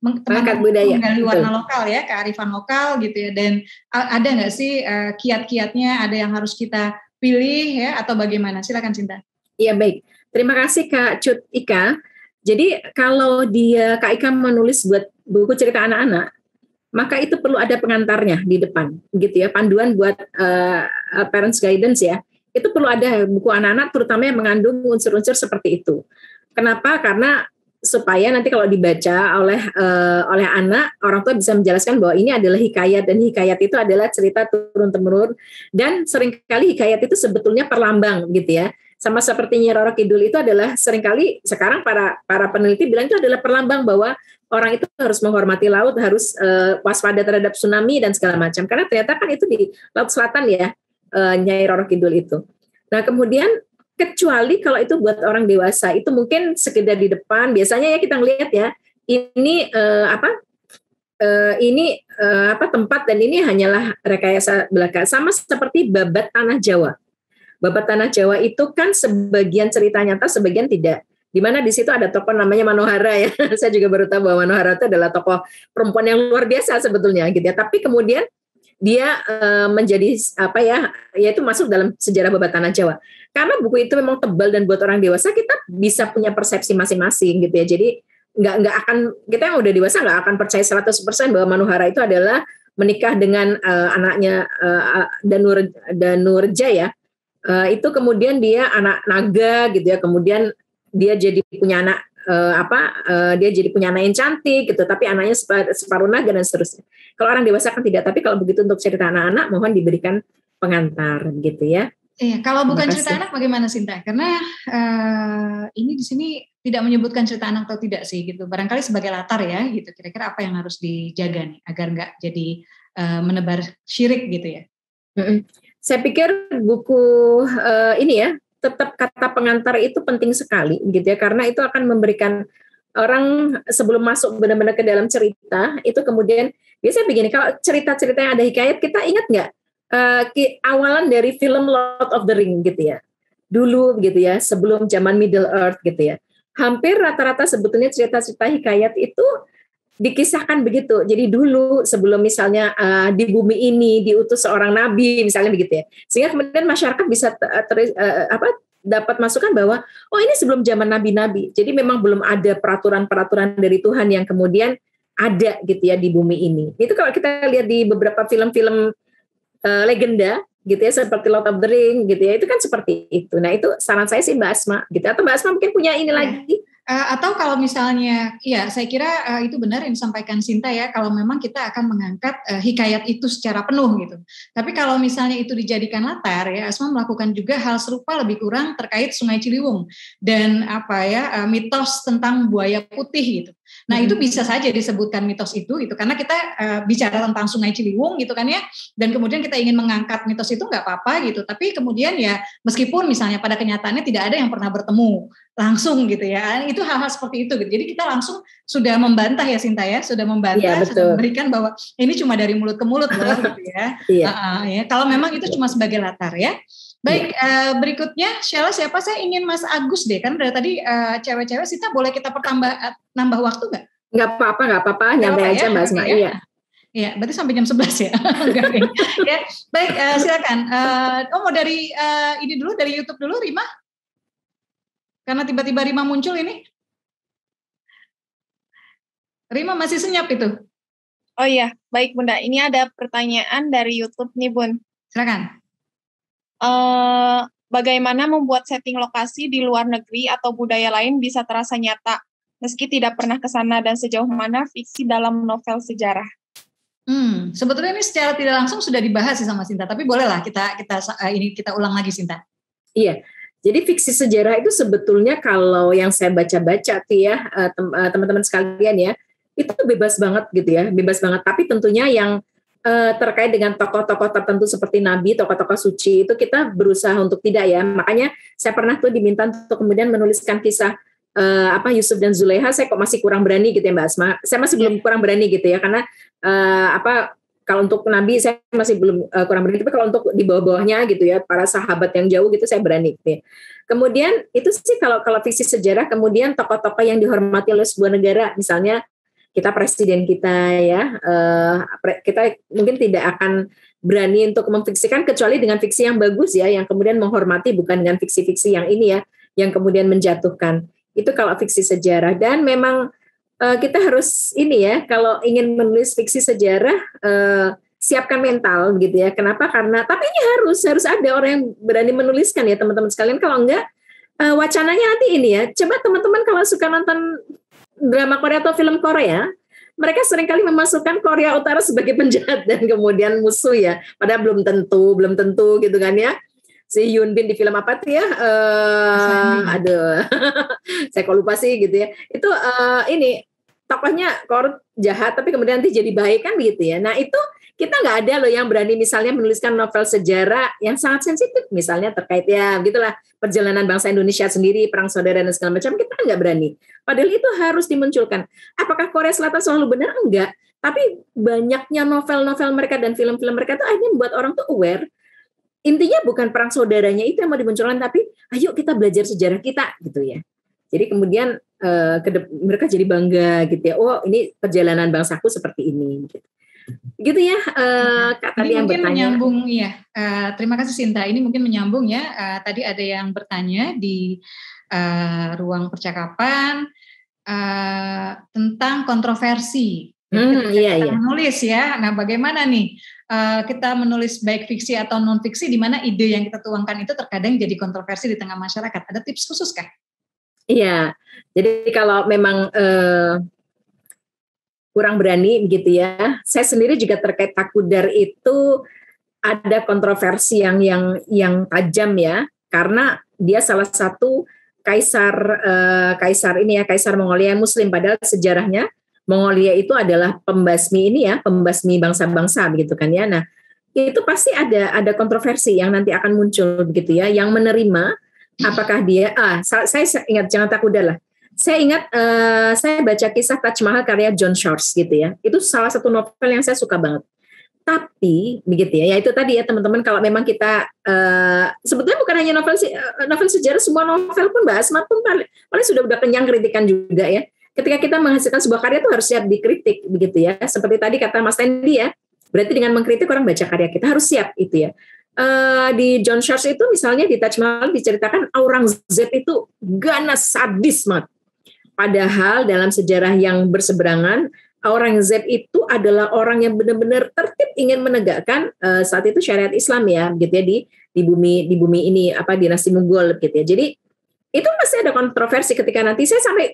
mengangkat budaya, menggali warna lokal ya, kearifan lokal gitu ya. Dan ada nggak sih kiat-kiatnya, ada yang harus kita pilih ya, atau bagaimana? Silakan Sinta. Iya baik. Terima kasih Kak Cut Ika. Jadi kalau Kak Ika menulis buat buku cerita anak-anak, maka itu perlu ada pengantarnya di depan, gitu ya, panduan buat parents guidance ya. Itu perlu ada buku anak-anak, terutama yang mengandung unsur-unsur seperti itu. Kenapa? Karena supaya nanti kalau dibaca oleh anak, orang tua bisa menjelaskan bahwa ini adalah hikayat, dan hikayat itu adalah cerita turun-temurun, dan seringkali hikayat itu sebetulnya perlambang gitu ya. Sama seperti Nyi Roro Kidul itu adalah seringkali sekarang para peneliti bilang itu adalah perlambang bahwa orang itu harus menghormati laut, harus waspada terhadap tsunami dan segala macam. Karena ternyata kan itu di Laut Selatan ya, Nyai Roro Kidul itu. Nah kemudian kecuali kalau itu buat orang dewasa, itu mungkin sekedar di depan. Biasanya ya kita ngelihat ya, ini tempat, dan ini hanyalah rekayasa belaka. Sama seperti Babat Tanah Jawa. Babat Tanah Jawa itu kan sebagian cerita nyata, sebagian tidak. Di mana di situ ada tokoh namanya Manohara ya. Saya juga baru tahu bahwa Manohara itu adalah tokoh perempuan yang luar biasa sebetulnya gitu ya. Tapi kemudian dia menjadi yaitu masuk dalam sejarah Babat Tanah Jawa. Karena buku itu memang tebal dan buat orang dewasa kita bisa punya persepsi masing-masing gitu ya. Jadi nggak akan, kita yang udah dewasa nggak akan percaya 100% bahwa Manohara itu adalah menikah dengan anaknya Danurja ya. Itu kemudian dia anak naga gitu ya. Kemudian dia jadi punya anak dia jadi punya anak yang cantik gitu, tapi anaknya separuh naga dan seterusnya. Kalau orang dewasa kan tidak, tapi kalau begitu untuk cerita anak-anak mohon diberikan pengantar gitu ya. Iya, kalau bukan cerita anak bagaimana Sinta? Karena ini di sini tidak menyebutkan cerita anak atau tidak sih gitu. Barangkali sebagai latar ya gitu. Kira-kira apa yang harus dijaga nih agar nggak jadi menebar syirik gitu ya? Saya pikir buku ini ya, tetap kata pengantar itu penting sekali gitu ya, karena itu akan memberikan orang sebelum masuk benar-benar ke dalam cerita itu kemudian Biasanya begini, kalau cerita-cerita yang ada hikayat, kita ingat nggak awalan dari film Lord of the Ring gitu ya. Dulu gitu ya, sebelum zaman Middle Earth gitu ya. Hampir rata-rata sebetulnya cerita-cerita hikayat itu dikisahkan begitu. Jadi dulu sebelum misalnya di bumi ini diutus seorang nabi misalnya begitu ya. Sehingga kemudian masyarakat bisa dapat masukan bahwa oh ini sebelum zaman nabi-nabi. Jadi memang belum ada peraturan-peraturan dari Tuhan yang kemudian ada gitu ya di bumi ini. Itu kalau kita lihat di beberapa film-film legenda gitu ya, seperti Lord of the Ring gitu ya, itu kan seperti itu. Nah itu saran saya sih Mbak Asma gitu. Atau Mbak Asma mungkin punya ini lagi. Atau kalau misalnya, ya saya kira itu benar yang disampaikan Sinta ya, kalau memang kita akan mengangkat hikayat itu secara penuh gitu. Tapi kalau misalnya itu dijadikan latar ya, Asma melakukan juga hal serupa lebih kurang terkait Sungai Ciliwung dan mitos tentang buaya putih gitu. Nah itu bisa saja disebutkan mitos itu gitu, karena kita bicara tentang Sungai Ciliwung gitu kan ya, dan kemudian kita ingin mengangkat mitos itu nggak apa-apa gitu. Tapi kemudian ya meskipun misalnya pada kenyataannya tidak ada yang pernah bertemu langsung gitu ya, itu hal-hal seperti itu gitu. Jadi kita langsung sudah membantah ya Sinta ya, sudah membantah, sudah memberikan bahwa ini cuma dari mulut ke mulut loh gitu ya. Ya. Kalau memang itu cuma sebagai latar ya. Baik, berikutnya Sheila siapa? Saya ingin Mas Agus deh, kan dari tadi cewek-cewek. Sinta boleh kita nambah waktu nggak? Nggak apa-apa, nyantai aja Mbak Asma. Iya. Iya, berarti sampai jam 11 ya. Ya. Baik, silakan. Mau dari ini dulu, dari YouTube dulu, Rima? Karena tiba-tiba Rima muncul ini. Rima masih senyap itu. Oh iya, baik Bunda. Ini ada pertanyaan dari YouTube nih Bun. Silakan. Bagaimana membuat setting lokasi di luar negeri atau budaya lain bisa terasa nyata, meski tidak pernah ke sana, dan sejauh mana fiksi dalam novel sejarah? Sebetulnya ini secara tidak langsung sudah dibahas sih sama Sinta, tapi bolehlah kita ulang lagi Sinta. Iya. Jadi fiksi sejarah itu sebetulnya kalau yang saya baca-baca tuh ya teman-teman sekalian ya, itu bebas banget gitu ya, bebas banget. Tapi tentunya yang terkait dengan tokoh-tokoh tertentu seperti nabi, tokoh-tokoh suci itu kita berusaha untuk tidak ya. Makanya saya pernah tuh diminta untuk kemudian menuliskan kisah Yusuf dan Zulaiha. Saya kok masih kurang berani gitu ya Mbak Asma. Saya masih belum kurang berani gitu ya, karena kalau untuk nabi saya masih belum kurang berani, tapi kalau untuk di bawah-bawahnya gitu ya, para sahabat yang jauh gitu saya berani gitu ya. Kemudian itu sih kalau fiksi sejarah, kemudian tokoh-tokoh yang dihormati oleh sebuah negara, misalnya kita presiden kita ya, kita mungkin tidak akan berani untuk memfiksikan kecuali dengan fiksi yang bagus ya, yang kemudian menghormati, bukan dengan fiksi-fiksi yang ini ya, yang kemudian menjatuhkan. Itu kalau fiksi sejarah. Dan memang kita harus ini ya, kalau ingin menulis fiksi sejarah, siapkan mental gitu ya. Kenapa? Karena tapi ini harus ada orang yang berani menuliskan ya teman-teman sekalian. Kalau enggak, wacananya nanti ini ya. Coba teman-teman kalau suka nonton drama Korea atau film Korea, mereka seringkali memasukkan Korea Utara sebagai penjahat dan kemudian musuh ya. Padahal belum tentu gitu kan ya. Si Yoon Bin di film apa tuh ya? Saya kok lupa sih gitu ya. Itu ini tokohnya korup jahat tapi kemudian nanti jadi baik kan gitu ya. Nah itu kita nggak ada loh yang berani misalnya menuliskan novel sejarah yang sangat sensitif misalnya terkait ya gitulah perjalanan bangsa Indonesia sendiri, perang saudara dan segala macam, kita nggak berani. Padahal itu harus dimunculkan. Apakah Korea Selatan selalu benar? Enggak. Tapi banyaknya novel-novel mereka dan film-film mereka itu akhirnya membuat orang tuh aware. Intinya bukan perang saudaranya itu yang mau dimunculkan, tapi ayo kita belajar sejarah kita gitu ya. Jadi kemudian mereka jadi bangga gitu ya. Oh ini perjalanan bangsaku seperti ini. Gitu ya, Kak tadi yang bertanya. Menyambung ya. Terima kasih Sinta. Ini mungkin menyambung ya. Tadi ada yang bertanya di ruang percakapan tentang kontroversi. Kita menulis ya. Nah, bagaimana nih kita menulis baik fiksi atau non fiksi, di mana ide yang kita tuangkan itu terkadang jadi kontroversi di tengah masyarakat. Ada tips khusus kah? Iya. Jadi kalau memang kurang berani begitu ya. Saya sendiri juga terkait Takudar itu ada kontroversi yang tajam ya, karena dia salah satu kaisar Mongolia Muslim, padahal sejarahnya Mongolia itu adalah pembasmi bangsa-bangsa begitu kan ya. Nah, itu pasti ada kontroversi yang nanti akan muncul begitu ya, yang menerima apakah dia saya ingat jangan Takudar lah. Saya ingat saya baca kisah Taj Mahal karya John Shores gitu ya. Itu salah satu novel yang saya suka banget. Tapi begitu ya, itu tadi ya teman-teman, kalau memang kita sebetulnya bukan hanya novel sejarah, semua novel pun Mbak Asma pun paling sudah kenyang kritikan juga ya. Ketika kita menghasilkan sebuah karya itu harus siap dikritik begitu ya. Seperti tadi kata Mas Tendi ya, berarti dengan mengkritik orang baca karya kita harus siap itu ya. Di John Shores itu misalnya di Taj Mahal diceritakan Aurangzeb itu ganas, sadis banget. Padahal dalam sejarah yang berseberangan, Aurangzeb itu adalah orang yang benar-benar tertib ingin menegakkan saat itu syariat Islam ya, gitu ya, di bumi ini dinasti Mughal gitu ya. Jadi itu masih ada kontroversi ketika nanti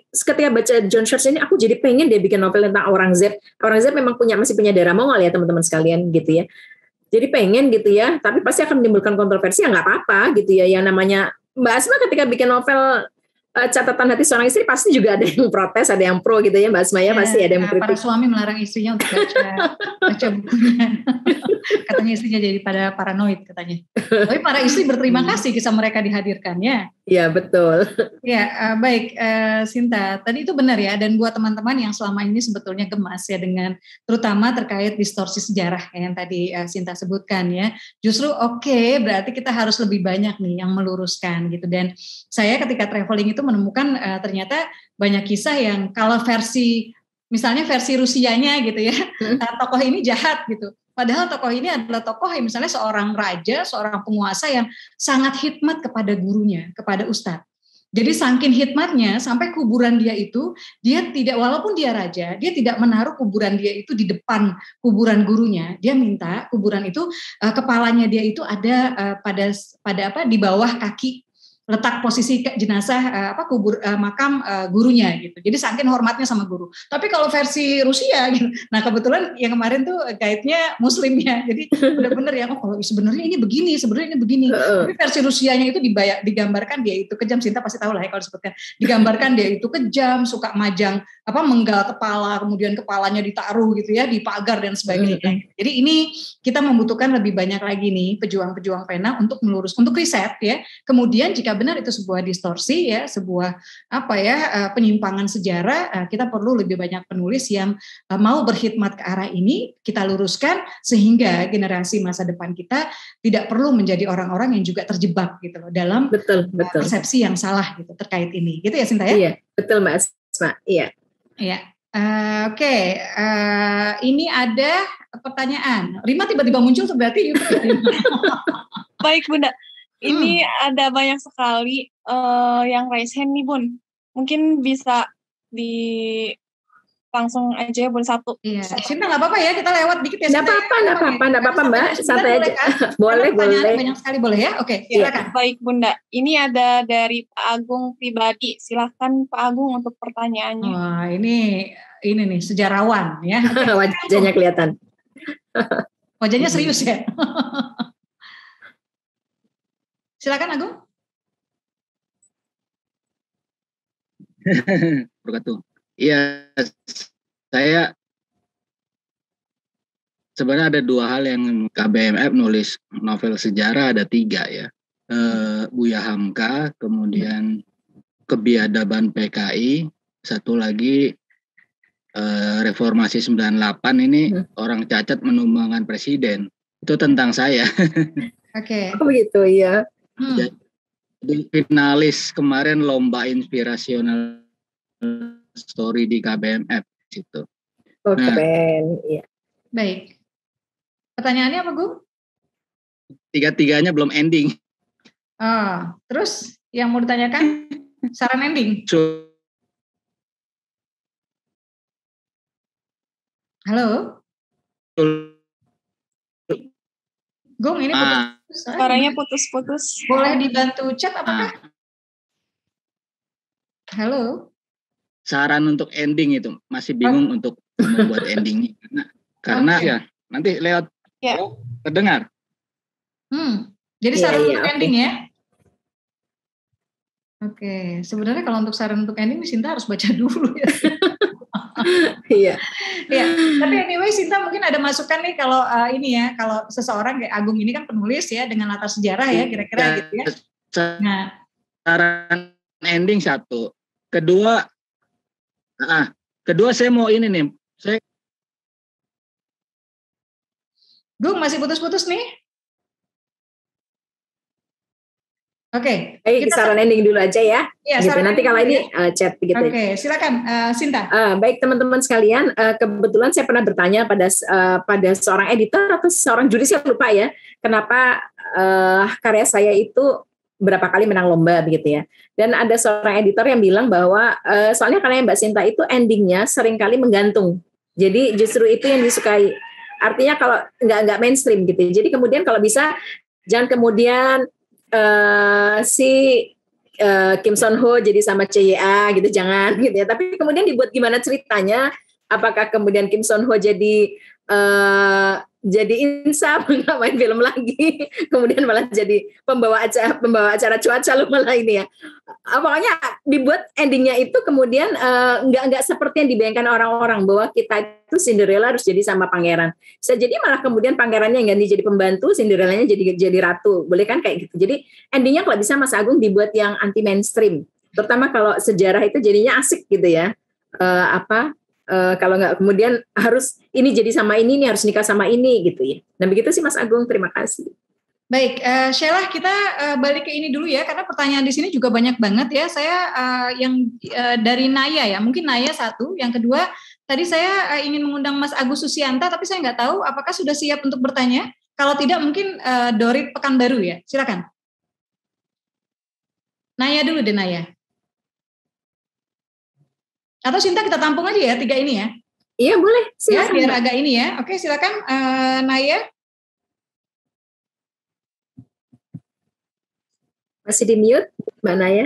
ketika baca John Shores ini, aku jadi pengen dia bikin novel tentang Aurangzeb. Aurangzeb memang masih punya darah Mongol ya teman-teman sekalian gitu ya. Jadi pengen gitu ya, tapi pasti akan menimbulkan kontroversi, ya nggak apa-apa gitu ya. Yang namanya Mbak Asma ketika bikin novel catatan hati seorang istri pasti juga ada yang protes, ada yang pro gitu ya Mbak Asma ya, pasti ada yang kritik. Para suami melarang istrinya untuk baca bukunya. Katanya istrinya jadi pada paranoid katanya. Tapi para istri berterima kasih kisah mereka dihadirkannya. Iya betul. Ya baik Sinta, tadi itu benar ya, dan buat teman-teman yang selama ini sebetulnya gemas ya dengan terutama terkait distorsi sejarah yang tadi Sinta sebutkan ya. Justru berarti kita harus lebih banyak nih yang meluruskan gitu. Dan saya ketika traveling itu menemukan ternyata banyak kisah yang kalau misalnya versi Rusianya gitu ya, tokoh ini jahat gitu. Padahal tokoh ini adalah tokoh yang misalnya seorang raja, seorang penguasa yang sangat khidmat kepada gurunya, kepada ustadz. Jadi saking khidmatnya sampai kuburan dia itu, dia tidak, walaupun dia raja, dia tidak menaruh kuburan dia itu di depan kuburan gurunya. Dia minta kuburan itu kepalanya dia itu ada di bawah kaki, letak posisi jenazah makam gurunya gitu. Jadi saking hormatnya sama guru. Tapi kalau versi Rusia gitu. Nah, kebetulan yang kemarin tuh guide-nya muslimnya. Jadi benar-benar ya sebenarnya ini begini. Tapi versi Rusianya itu digambarkan dia itu kejam. Sinta pasti tahu lah ya kalau disebutkan. Digambarkan dia itu kejam, suka majang menggal kepala, kemudian kepalanya ditaruh gitu ya di pagar dan sebagainya. Jadi ini kita membutuhkan lebih banyak lagi nih pejuang-pejuang pena untuk meluruskan, untuk riset ya. Kemudian jika benar itu sebuah distorsi ya, sebuah penyimpangan sejarah, kita perlu lebih banyak penulis yang mau berkhidmat ke arah ini, kita luruskan sehingga generasi masa depan kita tidak perlu menjadi orang-orang yang juga terjebak gitu loh dalam persepsi yang salah gitu terkait ini. Gitu ya Sinta ya? Iya, betul Mbak Asma. Iya. Iya. Ini ada pertanyaan. Rima tiba-tiba muncul berarti YouTube. Baik Bunda. Ini ada banyak sekali yang raise hand nih Bun. Mungkin bisa langsung aja Bun satu. Iya. Sinta nggak apa-apa ya, kita lewat dikit ya. Nggak apa-apa Mbak. Santai aja. Boleh. Banyak sekali boleh ya. Oke, silakan. Baik Bunda. Ini ada dari Pak Agung pribadi. Silakan Pak Agung untuk pertanyaannya. Wah, ini nih sejarawan ya. Wajahnya kelihatan. Wajahnya serius ya. Silakan Agung. Berkatu. Iya, saya sebenarnya ada dua hal yang KBMF nulis novel sejarah, ada 3 ya. Buya Hamka, kemudian Kebiadaban PKI, satu lagi Reformasi 98 ini orang cacat menumbangkan presiden. Itu tentang saya. Oke. Oh begitu ya. Jadi finalis kemarin lomba inspirasional story di KBMF gitu. Oh keren, iya. Baik. Pertanyaannya apa, Gu? 3-3-nya belum ending. Terus yang mau ditanyakan saran ending? Halo? Gung, ini putus. Suaranya putus-putus. Boleh dibantu chat apakah? Halo? Saran untuk ending itu masih bingung untuk membuat endingnya karena ya nanti lewat terdengar. Jadi saran untuk ending ya. Oke, sebenarnya kalau untuk saran untuk ending Sinta harus baca dulu ya. Iya. Ya, tapi anyway Sinta mungkin ada masukan nih kalau ini ya, kalau seseorang kayak Agung ini kan penulis ya dengan latar sejarah ya kira-kira gitu ya. Nah, saran ending 1. Kedua, Kedua saya mau ini nih. Gung masih putus-putus nih. Oke. Baik, saran ending dulu aja ya. Iya, gitu. Nanti kalau ini chat gitu. Oke, silakan Sinta. Baik teman-teman sekalian, kebetulan saya pernah bertanya pada seorang editor atau seorang juri, saya lupa ya, kenapa karya saya itu berapa kali menang lomba begitu ya. Dan ada seorang editor yang bilang bahwa soalnya karya Mbak Sinta itu endingnya seringkali menggantung. Jadi justru itu yang disukai. Artinya kalau nggak mainstream gitu. Jadi kemudian kalau bisa jangan kemudian Kim Son Ho jadi sama CYA gitu, jangan gitu ya. Tapi kemudian dibuat gimana ceritanya? Apakah kemudian Kim Son Ho jadi insaf nggak main film lagi, kemudian malah jadi pembawa acara cuaca lu malah ini ya. Pokoknya dibuat endingnya itu kemudian nggak seperti yang dibayangkan orang-orang bahwa kita itu Cinderella harus jadi sama pangeran. Bisa jadi malah kemudian pangerannya yang ganti jadi pembantu, Cinderellanya jadi ratu. Boleh kan kayak gitu. Jadi endingnya kalau bisa Mas Agung dibuat yang anti mainstream. Terutama kalau sejarah itu jadinya asik gitu ya. Kalau nggak kemudian harus ini jadi sama ini harus nikah sama ini gitu ya. Nah begitu sih Mas Agung, terima kasih. Baik, Sheila, kita balik ke ini dulu ya, karena pertanyaan di sini juga banyak banget ya. Saya yang dari Naya ya, mungkin Naya satu. Yang kedua, tadi saya ingin mengundang Mas Agus Susianta, tapi saya nggak tahu apakah sudah siap untuk bertanya. Kalau tidak, mungkin Dorit Pekanbaru ya. Silakan. Naya dulu deh, Naya. Atau Sinta kita tampung aja ya, 3 ini ya. Iya boleh, silakan. Ya, biar agak ini ya. Oke, silakan Naya. Masih di mute, Mbak Naya.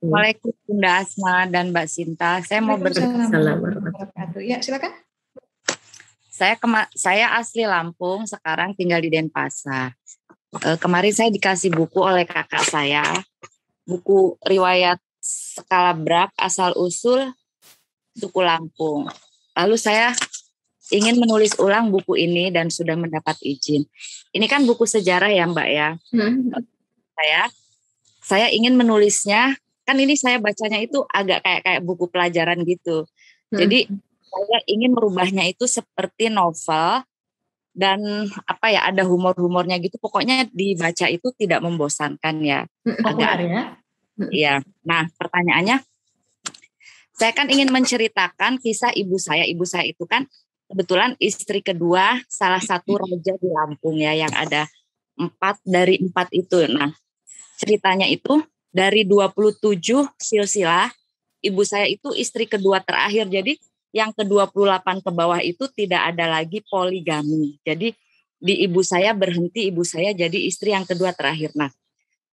Waalaikumsalam Bunda Asma dan Mbak Sinta. Saya mau bertanya. Ya, silakan. Saya asli Lampung, sekarang tinggal di Denpasar. Kemarin saya dikasih buku oleh kakak saya, buku riwayat skala Brag asal usul suku Lampung. Lalu saya ingin menulis ulang buku ini dan sudah mendapat izin. Ini kan buku sejarah ya Mbak ya. Saya ingin menulisnya, kan ini saya bacanya itu agak kayak buku pelajaran gitu. Jadi saya ingin merubahnya itu seperti novel dan ada humor-humornya gitu. Pokoknya dibaca itu tidak membosankan ya. Iya. Nah, pertanyaannya, saya kan ingin menceritakan kisah ibu saya. Ibu saya itu kan kebetulan istri kedua salah satu raja di Lampung ya, yang ada 4 dari 4 itu. Nah, ceritanya itu dari 27 silsilah, ibu saya itu istri kedua terakhir. Jadi yang ke-28 ke bawah itu tidak ada lagi poligami. Jadi di ibu saya berhenti, ibu saya jadi istri yang kedua terakhir. Nah,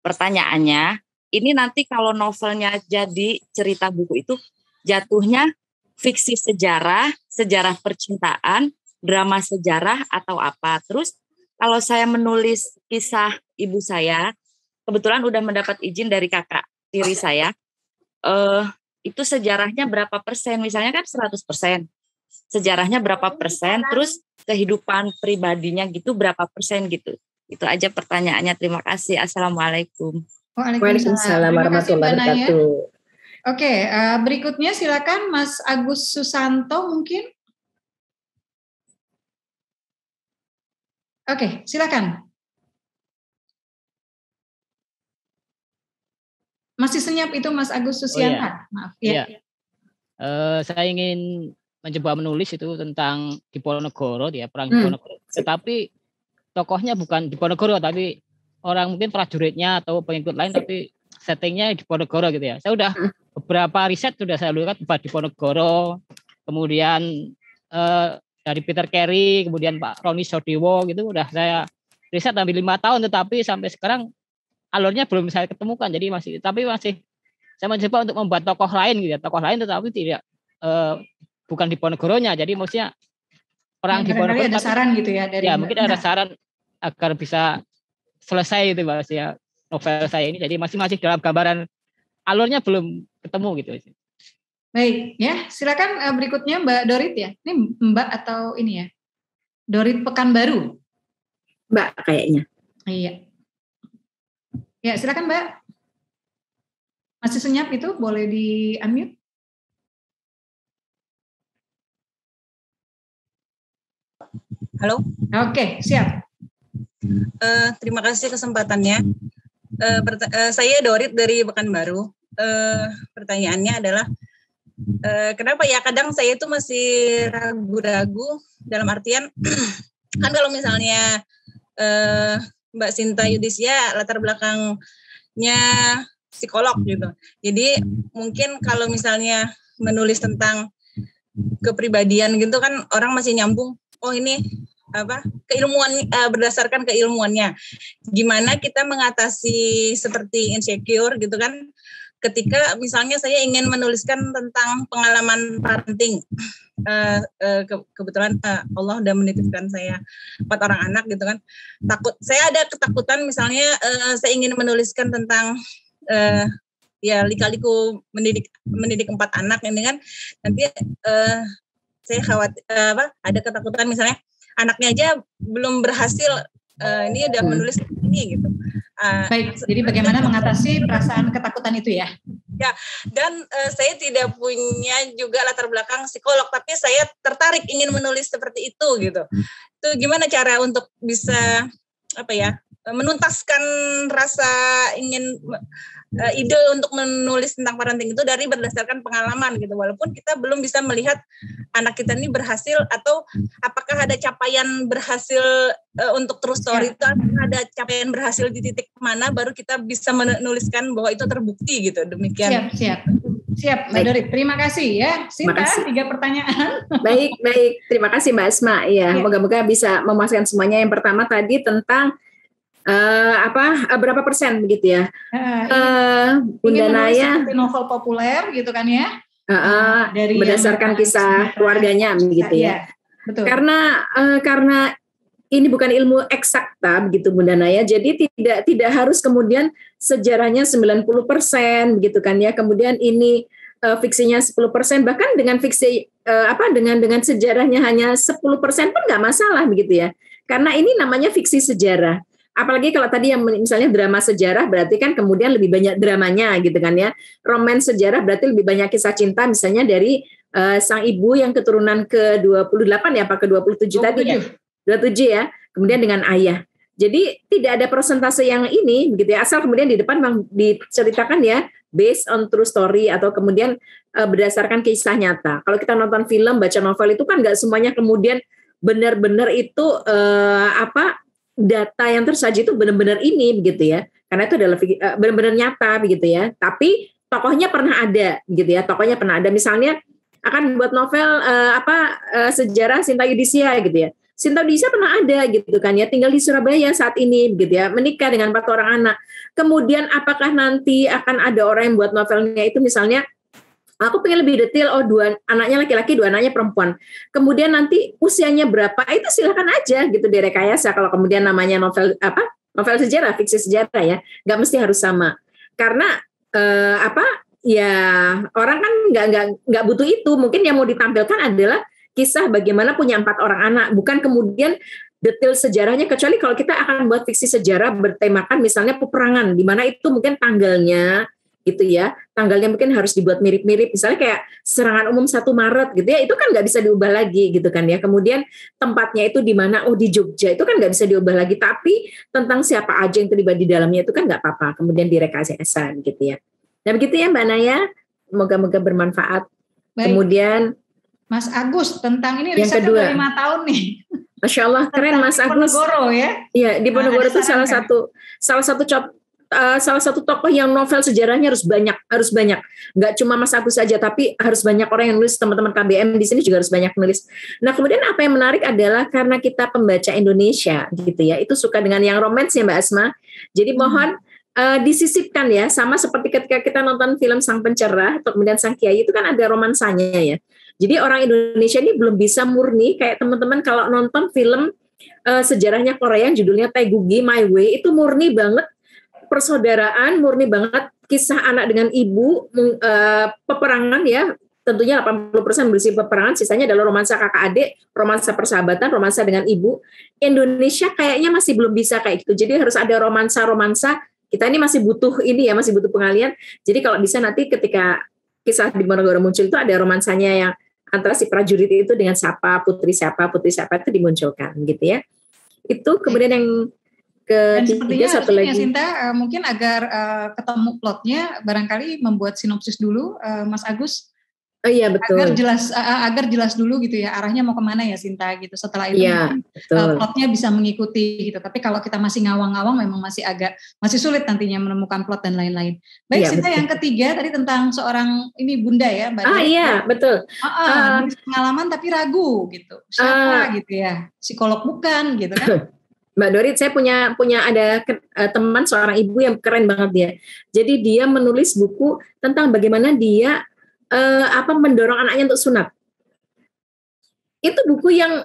pertanyaannya, ini nanti kalau novelnya jadi cerita buku itu jatuhnya fiksi sejarah, sejarah percintaan, drama sejarah atau apa. Terus kalau saya menulis kisah ibu saya, kebetulan udah mendapat izin dari kakak tiri saya, itu sejarahnya berapa persen, misalnya kan 100%, sejarahnya berapa persen, terus kehidupan pribadinya gitu berapa persen gitu. Itu aja pertanyaannya, terima kasih. Assalamualaikum. Waalaikumsalam warahmatullahi wabarakatuh. Oke, berikutnya silakan Mas Agus Susanto mungkin. Oke, silakan. Masih senyap itu Mas Agus Susianta. Maaf ya. Saya ingin mencoba menulis itu tentang Diponegoro ya, perang Diponegoro. Tetapi tokohnya bukan Diponegoro, tapi orang mungkin prajuritnya atau pengikut lain, tapi settingnya Diponegoro gitu ya. Saya udah beberapa riset sudah saya lakukan buat Diponegoro, kemudian dari Peter Carey, kemudian Pak Roni Sodiwo gitu udah saya riset sampai 5 tahun, tetapi sampai sekarang alurnya belum saya ketemukan. Jadi masih saya mencoba untuk membuat tokoh lain gitu ya, tokoh lain tetapi tidak bukan Diponegoronya. Jadi maksudnya orang Diponegoro ada saran gitu ya dari mungkin ada saran agar bisa selesai itu Mas ya novel saya ini. Jadi masih dalam gambaran, alurnya belum ketemu gitu. Baik ya, silakan berikutnya Mbak Dorit ya. Ini Mbak atau ini ya? Dorit Pekanbaru. Mbak kayaknya. Iya. Ya, silakan Mbak. Masih senyap itu, boleh di-unmute? Halo? Oke, siap. Terima kasih kesempatannya. Saya Dorit dari Pekanbaru. Pertanyaannya adalah, kenapa ya kadang saya itu masih ragu-ragu dalam artian, kan kalau misalnya Mbak Sinta Yudisya latar belakangnya psikolog gitu. Jadi mungkin kalau misalnya menulis tentang kepribadian gitu kan orang masih nyambung, oh ini keilmuan, berdasarkan keilmuannya. Gimana kita mengatasi seperti insecure gitu kan, ketika misalnya saya ingin menuliskan tentang pengalaman parenting. Kebetulan Allah udah menitipkan saya 4 orang anak gitu kan. Saya ada ketakutan misalnya saya ingin menuliskan tentang ya lika-liku mendidik 4 anak ini kan, nanti saya khawatir ada ketakutan misalnya anaknya aja belum berhasil, ini udah menulis ini gitu. Baik, jadi bagaimana mengatasi perasaan ketakutan itu ya? Ya, dan saya tidak punya juga latar belakang psikolog, tapi saya tertarik ingin menulis seperti itu gitu. Itu gimana cara untuk bisa menuntaskan rasa ingin ide untuk menulis tentang parenting itu dari berdasarkan pengalaman gitu, walaupun kita belum bisa melihat anak kita ini berhasil atau apakah ada capaian berhasil untuk true story itu, apakah ada capaian berhasil di titik mana baru kita bisa menuliskan bahwa itu terbukti gitu. Demikian. Siap Mbak Dorit, terima kasih ya. Sinta, 3 pertanyaan. Baik, terima kasih Mbak Asma. Ya, moga-moga bisa memuaskan semuanya. Yang pertama tadi tentang berapa persen begitu ya? Bunda Naya novel populer gitu kan ya? Dari berdasarkan kisah keluarganya begitu ya. Betul. Karena ini bukan ilmu eksakta begitu Bunda Naya, jadi tidak harus kemudian sejarahnya 90% begitu kan ya. Kemudian ini fiksinya 10%, bahkan dengan fiksi dengan sejarahnya hanya 10% pun nggak masalah begitu ya. Karena ini namanya fiksi sejarah. Apalagi kalau tadi yang misalnya drama sejarah berarti kan kemudian lebih banyak dramanya gitu kan ya. Romans sejarah berarti lebih banyak kisah cinta misalnya dari sang ibu yang keturunan ke-28 ya, apa ke-27 tadi ya. 27 ya. Kemudian dengan ayah. Jadi tidak ada persentase yang ini begitu ya. Asal kemudian di depan memang diceritakan ya based on true story atau kemudian berdasarkan kisah nyata. Kalau kita nonton film, baca novel itu kan nggak semuanya kemudian benar-benar itu data yang tersaji itu benar-benar ini begitu ya, karena itu adalah benar-benar nyata begitu ya. Tapi tokohnya pernah ada gitu ya, tokohnya pernah ada. Misalnya akan buat novel sejarah Sinta Yudisya gitu ya. Sinta Yudisya pernah ada gitu kan ya, tinggal di Surabaya saat ini gitu ya, menikah dengan 4 orang anak. Kemudian apakah nanti akan ada orang yang buat novelnya itu misalnya aku pengen lebih detail, 2 anaknya laki-laki, 2 anaknya perempuan. Kemudian nanti usianya berapa, itu silakan aja gitu direkayasa. Kalau kemudian namanya novel sejarah, fiksi sejarah ya, nggak mesti harus sama. Karena orang kan nggak butuh itu. Mungkin yang mau ditampilkan adalah kisah bagaimana punya 4 orang anak, bukan kemudian detail sejarahnya. Kecuali kalau kita akan buat fiksi sejarah bertemakan misalnya peperangan, di mana itu mungkin tanggalnya gitu ya, tanggalnya mungkin harus dibuat mirip-mirip, misalnya kayak serangan umum 1 Maret gitu ya, itu kan nggak bisa diubah lagi gitu kan ya. Kemudian tempatnya itu di mana, di Jogja, itu kan nggak bisa diubah lagi, tapi tentang siapa aja yang terlibat di dalamnya itu kan nggak apa-apa, kemudian direkayasa gitu ya. Nah begitu ya Mbak Naya, moga-moga bermanfaat. Baik. Kemudian Mas Agus, tentang ini risetnya udah 5 tahun nih. Masya Allah, keren Mas Agus. Di Ponorogo ya? Iya, di Ponorogo itu salah satu tokoh yang novel sejarahnya harus banyak. Nggak cuma Mas Agus saja, tapi harus banyak orang yang nulis. Teman-teman KBM di sini juga harus banyak nulis. Nah kemudian apa yang menarik adalah karena kita pembaca Indonesia gitu ya, itu suka dengan yang romance ya Mbak Asma. Jadi mohon disisipkan ya, sama seperti ketika kita nonton film Sang Pencerah atau kemudian Sang Kiai, itu kan ada romansanya ya. Jadi orang Indonesia ini belum bisa murni kayak teman-teman kalau nonton film sejarahnya Korea yang judulnya Taegugi My Way, itu murni banget persaudaraan, murni banget kisah anak dengan ibu, peperangan ya, tentunya 80% berisi peperangan, sisanya adalah romansa kakak adik, romansa persahabatan, romansa dengan ibu. Indonesia kayaknya masih belum bisa kayak gitu. Jadi harus ada romansa-romansa. Kita ini masih butuh masih butuh pengalian. Jadi kalau bisa nanti ketika kisah di Ponorogo muncul itu ada romansanya yang antara si prajurit itu dengan putri siapa itu dimunculkan gitu ya. Itu kemudian yang ketiga satu lagi. Sinta, mungkin agar ketemu plotnya barangkali membuat sinopsis dulu, Mas Agus. Iya betul. Agar jelas dulu gitu ya arahnya mau kemana ya Sinta gitu. Setelah itu plotnya bisa mengikuti gitu. Tapi kalau kita masih ngawang-ngawang memang masih sulit nantinya menemukan plot dan lain-lain. Baik Sinta, yang ketiga tadi tentang seorang ini Bunda ya Mbak. Iya betul. Pengalaman tapi ragu gitu. Siapa gitu ya? Psikolog bukan gitu kan? Mbak Dorit, saya punya ada teman seorang ibu yang keren banget dia. Jadi dia menulis buku tentang bagaimana dia mendorong anaknya untuk sunat. Itu buku yang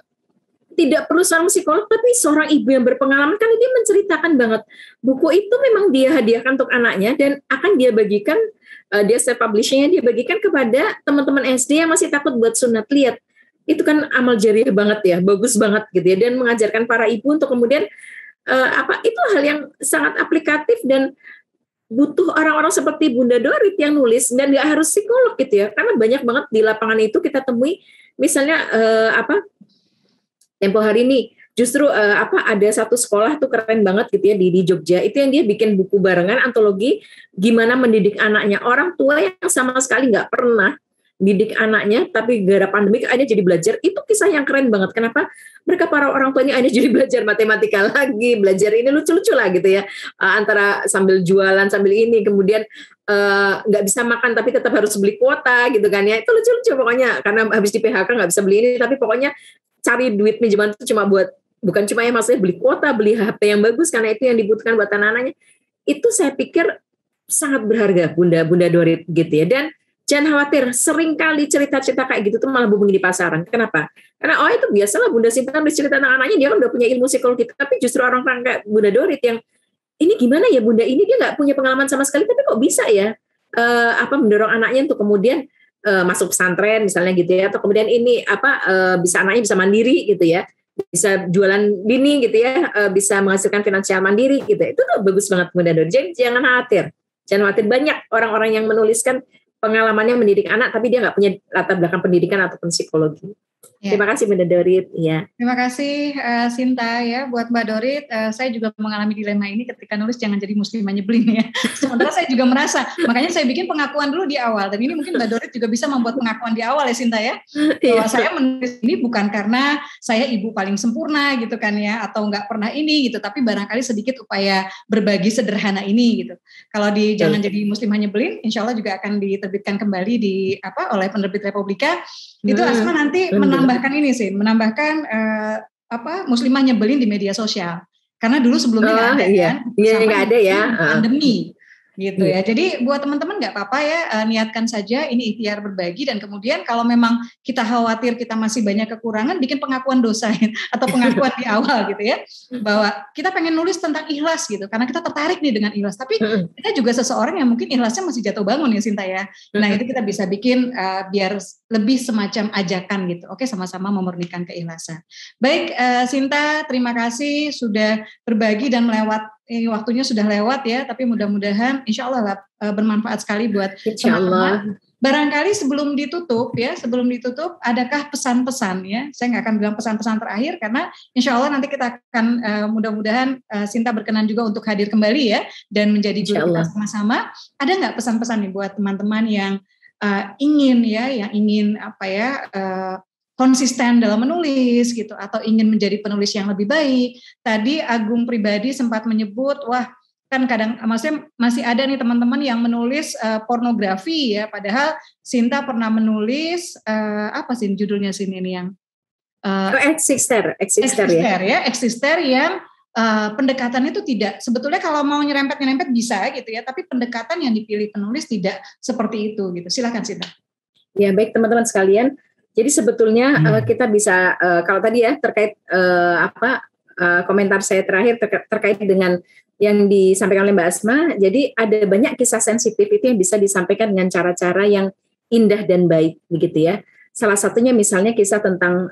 tidak perlu seorang psikolog, tapi seorang ibu yang berpengalaman, kan dia menceritakan banget. Buku itu memang dia hadiahkan untuk anaknya dan akan dia bagikan, dia self publishingnya dia bagikan kepada teman-teman SD yang masih takut buat sunat. Lihat, itu kan amal jariah banget ya, bagus banget gitu ya, dan mengajarkan para ibu untuk kemudian itu hal yang sangat aplikatif dan butuh orang-orang seperti Bunda Dorit yang nulis, dan nggak harus psikolog gitu ya, karena banyak banget di lapangan itu kita temui, misalnya tempo hari ini justru ada satu sekolah tuh keren banget gitu ya di Jogja, itu yang dia bikin buku barengan antologi gimana mendidik anaknya, orang tua yang sama sekali nggak pernah didik anaknya, tapi gara pandemi akhirnya jadi belajar. Itu kisah yang keren banget. Kenapa? Mereka para orang tua ini akhirnya jadi belajar matematika lagi, belajar ini lucu-lucu lah gitu ya, antara sambil jualan sambil ini, kemudian nggak bisa makan tapi tetap harus beli kuota gitu kan ya. Itu lucu-lucu pokoknya, karena habis di PHK nggak bisa beli ini, tapi pokoknya cari duit pinjaman itu bukan cuma ya maksudnya beli kuota, beli HP yang bagus karena itu yang dibutuhkan buat anak-anaknya. Itu saya pikir sangat berharga Bunda Dorit gitu ya. Dan jangan khawatir, seringkali cerita-cerita kayak gitu tuh malah booming di pasaran. Kenapa? Karena itu biasalah Bunda Sinta bercerita tentang anaknya, dia kan udah punya ilmu psikologi. Tapi justru orang-orang kayak Bunda Dorit yang, ini gimana ya Bunda, ini dia nggak punya pengalaman sama sekali, tapi kok bisa ya mendorong anaknya untuk kemudian masuk pesantren misalnya gitu ya, atau kemudian ini bisa anaknya bisa mandiri gitu ya, bisa jualan dini gitu ya, bisa menghasilkan finansial mandiri gitu. Itu tuh bagus banget Bunda Dorit. Jadi jangan khawatir, banyak orang-orang yang menuliskan pengalamannya mendidik anak, tapi dia nggak punya latar belakang pendidikan ataupun psikologi. Ya. Terima kasih Mbak Dorit. Ya. Terima kasih Sinta ya. Buat Mbak Dorit, saya juga mengalami dilema ini ketika nulis jangan jadi muslimah nyebelin ya. Sementara saya juga merasa, makanya saya bikin pengakuan dulu di awal. Dan ini mungkin Mbak Dorit juga bisa membuat pengakuan di awal ya Sinta ya. Bahwa saya menulis ini bukan karena saya ibu paling sempurna gitu kan ya, atau nggak pernah ini gitu, tapi barangkali sedikit upaya berbagi sederhana ini gitu. Kalau di jangan jadi muslimah nyebelin, insya Allah juga akan diterbitkan kembali oleh penerbit Republika. Itu Asma nanti menambahkan muslimah nyebelin di media sosial, karena dulu sebelumnya nggak ada nggak ada ya pandemi gitu ya. Jadi buat teman-teman nggak apa-apa ya, niatkan saja, ini ikhtiar berbagi, dan kemudian kalau memang kita khawatir kita masih banyak kekurangan, bikin pengakuan dosa atau pengakuan di awal gitu ya, bahwa kita pengen nulis tentang ikhlas gitu, karena kita tertarik nih dengan ikhlas, tapi kita juga seseorang yang mungkin ikhlasnya masih jatuh bangun ya Sinta ya. Nah itu kita bisa bikin biar lebih semacam ajakan gitu. Oke, sama-sama memurnikan keikhlasan. Baik Sinta, terima kasih sudah berbagi dan waktunya sudah lewat ya, tapi mudah-mudahan insya Allah bermanfaat sekali buat teman-teman. Barangkali sebelum ditutup, adakah pesan-pesan ya? Saya nggak akan bilang pesan-pesan terakhir, karena insya Allah nanti kita akan mudah-mudahan Sinta berkenan juga untuk hadir kembali ya, dan menjadi guru kita sama-sama. Ada nggak pesan-pesan nih buat teman-teman yang ingin konsisten dalam menulis gitu, atau ingin menjadi penulis yang lebih baik? Tadi Agung pribadi sempat menyebut, kan kadang maksudnya masih ada nih teman-teman yang menulis pornografi ya, padahal Sinta pernah menulis judulnya sini nih yang Eksister yang pendekatan itu tidak, sebetulnya kalau mau nyerempet bisa gitu ya, tapi pendekatan yang dipilih penulis tidak seperti itu gitu. Silakan Sinta. Ya baik teman-teman sekalian. Jadi sebetulnya kita bisa kalau tadi ya terkait komentar saya terakhir terkait dengan yang disampaikan oleh Mbak Asma. Jadi ada banyak kisah sensitif itu yang bisa disampaikan dengan cara-cara yang indah dan baik begitu ya. Salah satunya misalnya kisah tentang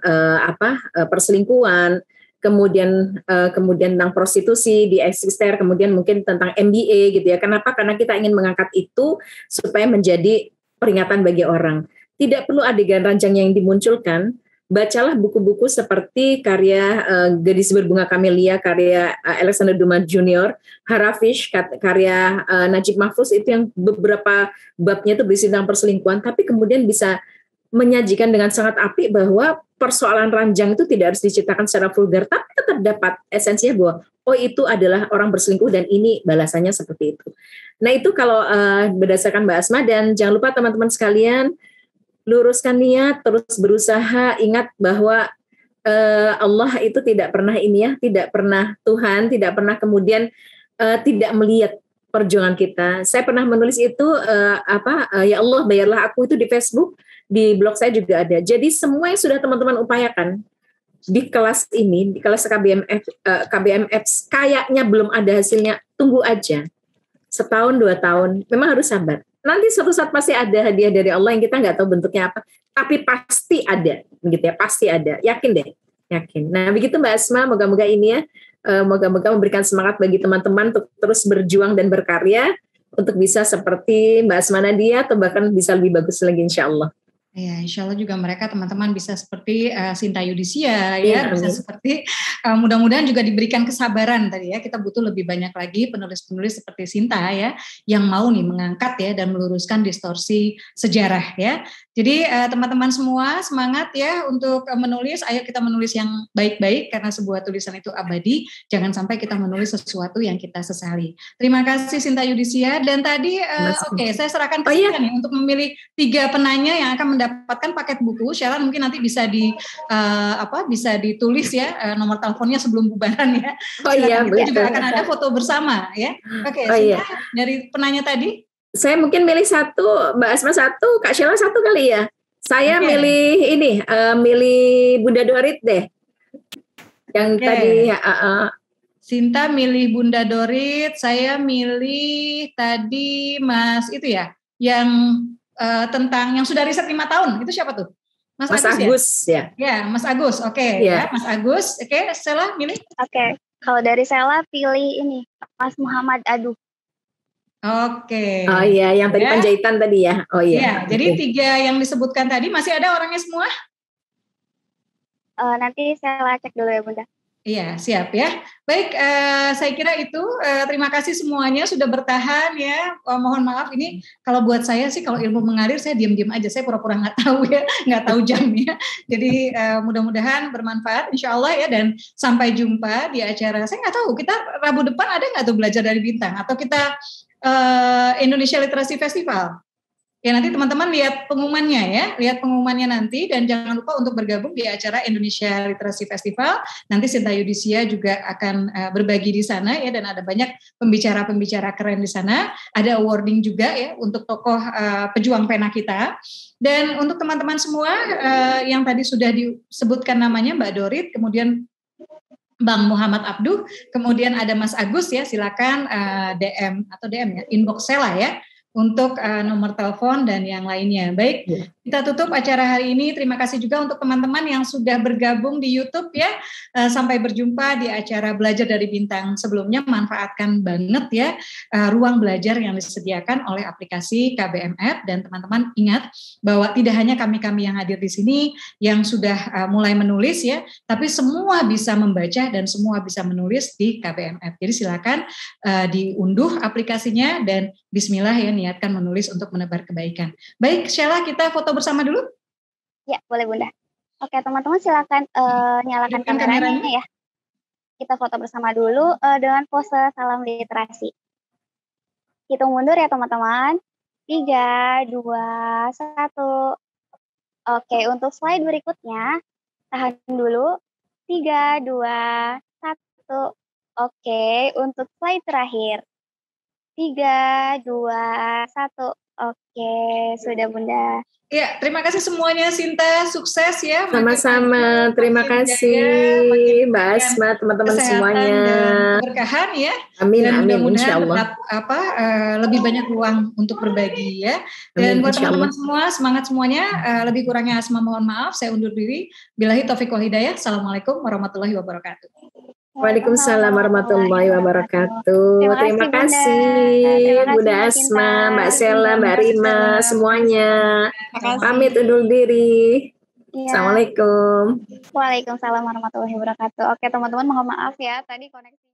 perselingkuhan, kemudian tentang prostitusi di Eksister, kemudian mungkin tentang MBA gitu ya. Kenapa? Karena kita ingin mengangkat itu supaya menjadi peringatan bagi orang. tidak perlu adegan ranjang yang dimunculkan. Bacalah buku-buku seperti karya Gadis Berbunga Kamelia, karya Alexander Dumas Jr., Harafish, karya Najib Mahfuz, itu yang beberapa babnya itu berisi tentang perselingkuhan, tapi kemudian bisa menyajikan dengan sangat apik bahwa persoalan ranjang itu tidak harus diceritakan secara vulgar, tapi tetap dapat esensinya bahwa oh itu adalah orang berselingkuh dan ini balasannya seperti itu. Nah itu kalau berdasarkan Mbak Asma, dan jangan lupa teman-teman sekalian, luruskan niat, terus berusaha, ingat bahwa Allah itu tidak pernah tidak pernah Tuhan, tidak pernah kemudian tidak melihat perjuangan kita. Saya pernah menulis itu ya Allah bayarlah aku, itu di Facebook, di blog saya juga ada. Jadi semua yang sudah teman-teman upayakan di kelas ini, di kelas KBMF kayaknya belum ada hasilnya, tunggu aja. Setahun, 2 tahun, memang harus sabar. Nanti suatu saat pasti ada hadiah dari Allah yang kita nggak tahu bentuknya apa, tapi pasti ada, begitu ya, pasti ada, yakin deh, yakin. Nah begitu Mbak Asma, moga-moga ini ya, moga-moga memberikan semangat bagi teman-teman untuk terus berjuang dan berkarya untuk bisa seperti Mbak Asma Nadia atau bahkan bisa lebih bagus lagi insya Allah. Ya, insya Allah juga mereka teman-teman bisa seperti Sinta Yudisia ya, bisa seperti mudah-mudahan juga diberikan kesabaran tadi ya. Kita butuh lebih banyak lagi penulis-penulis seperti Sinta ya, yang mau nih mengangkat ya dan meluruskan distorsi sejarah ya. Jadi teman-teman semua semangat ya untuk menulis. Ayo kita menulis yang baik-baik karena sebuah tulisan itu abadi. Jangan sampai kita menulis sesuatu yang kita sesali. Terima kasih Sinta Yudisia. Dan tadi oke, saya serahkan ke Sinta nih untuk memilih 3 penanya yang akan mendapatkan paket buku. Sheila mungkin nanti bisa bisa ditulis ya nomor teleponnya sebelum bubaran ya. Kita juga akan ada foto bersama ya. Oke, Sinta dari penanya tadi. Saya mungkin milih 1, Mbak Asma 1, Kak Sheila 1 kali ya. Saya milih ini, milih Bunda Dorit deh. Yang tadi. Sinta milih Bunda Dorit, saya milih tadi Mas itu ya, yang tentang yang sudah riset 5 tahun, itu siapa tuh? Mas Agus ya? Ya, Mas Agus, oke. Ya, Mas Agus, oke. Sheila milih? Oke, kalau dari Sheila pilih ini, Mas Muhammad Adu. Oke. Oh iya, yang tadi Panjaitan tadi ya. Oh iya. Ya, jadi 3 yang disebutkan tadi masih ada orangnya semua? Nanti saya cek dulu ya Bunda. Iya, siap ya. Baik, saya kira itu. Terima kasih semuanya sudah bertahan ya. Mohon maaf ini kalau buat saya sih kalau ilmu mengalir saya diam-diam aja. Saya pura-pura nggak tahu ya, nggak tahu jamnya. Jadi mudah-mudahan bermanfaat insya Allah ya. Dan sampai jumpa di acara. Saya nggak tahu kita Rabu depan ada nggak tuh belajar dari bintang atau kita Indonesia Literasi Festival. Ya nanti teman-teman lihat pengumumannya ya, lihat pengumumannya nanti dan jangan lupa untuk bergabung di acara Indonesia Literasi Festival. Nanti Sinta Yudisia juga akan berbagi di sana ya dan ada banyak pembicara-pembicara keren di sana. Ada awarding juga ya untuk tokoh pejuang pena kita. Dan untuk teman-teman semua yang tadi sudah disebutkan namanya Mbak Dorit, kemudian Bang Muhammad Abduh, kemudian ada Mas Agus ya, silakan DM ya, inbox Sheila ya untuk nomor telepon dan yang lainnya. Baik, kita tutup acara hari ini. Terima kasih juga untuk teman-teman yang sudah bergabung di YouTube ya. Sampai berjumpa di acara Belajar dari Bintang sebelumnya. Manfaatkan banget ya ruang belajar yang disediakan oleh aplikasi KBMF dan teman-teman ingat bahwa tidak hanya kami-kami yang hadir di sini yang sudah mulai menulis ya, tapi semua bisa membaca dan semua bisa menulis di KBMF. Jadi silakan diunduh aplikasinya dan bismillah ya, niatkan menulis untuk menebar kebaikan. Baik, Sheila, kita foto bersama dulu? Ya, boleh Bunda. Oke, teman-teman silakan nyalakan kameranya ya. Kita foto bersama dulu dengan pose salam literasi. Hitung mundur ya teman-teman. 3, 2, 1. Oke, untuk slide berikutnya, tahan dulu. 3, 2, 1. Oke, untuk slide terakhir. 3, 2, 1. Oke, sudah Bunda. Ya, terima kasih semuanya Sinta, sukses ya. Sama-sama, terima kasih Mbak Asma, teman-teman semuanya. Berkahan ya. Amin, dan amin, mudah-mudahan insyaallah. Lebih banyak ruang untuk berbagi ya. Dan Amin, buat teman-teman semua, semangat semuanya. Lebih kurangnya Asma mohon maaf, saya undur diri. Billahi taufiq wal hidayah. Assalamualaikum warahmatullahi wabarakatuh. Waalaikumsalam warahmatullahi wabarakatuh. Terima kasih Bunda Asma, Mbak Sela, Mbak Rima, semuanya. Pamit undur diri. Assalamualaikum. Waalaikumsalam warahmatullahi wabarakatuh. Oke teman-teman, mohon maaf ya tadi koneksi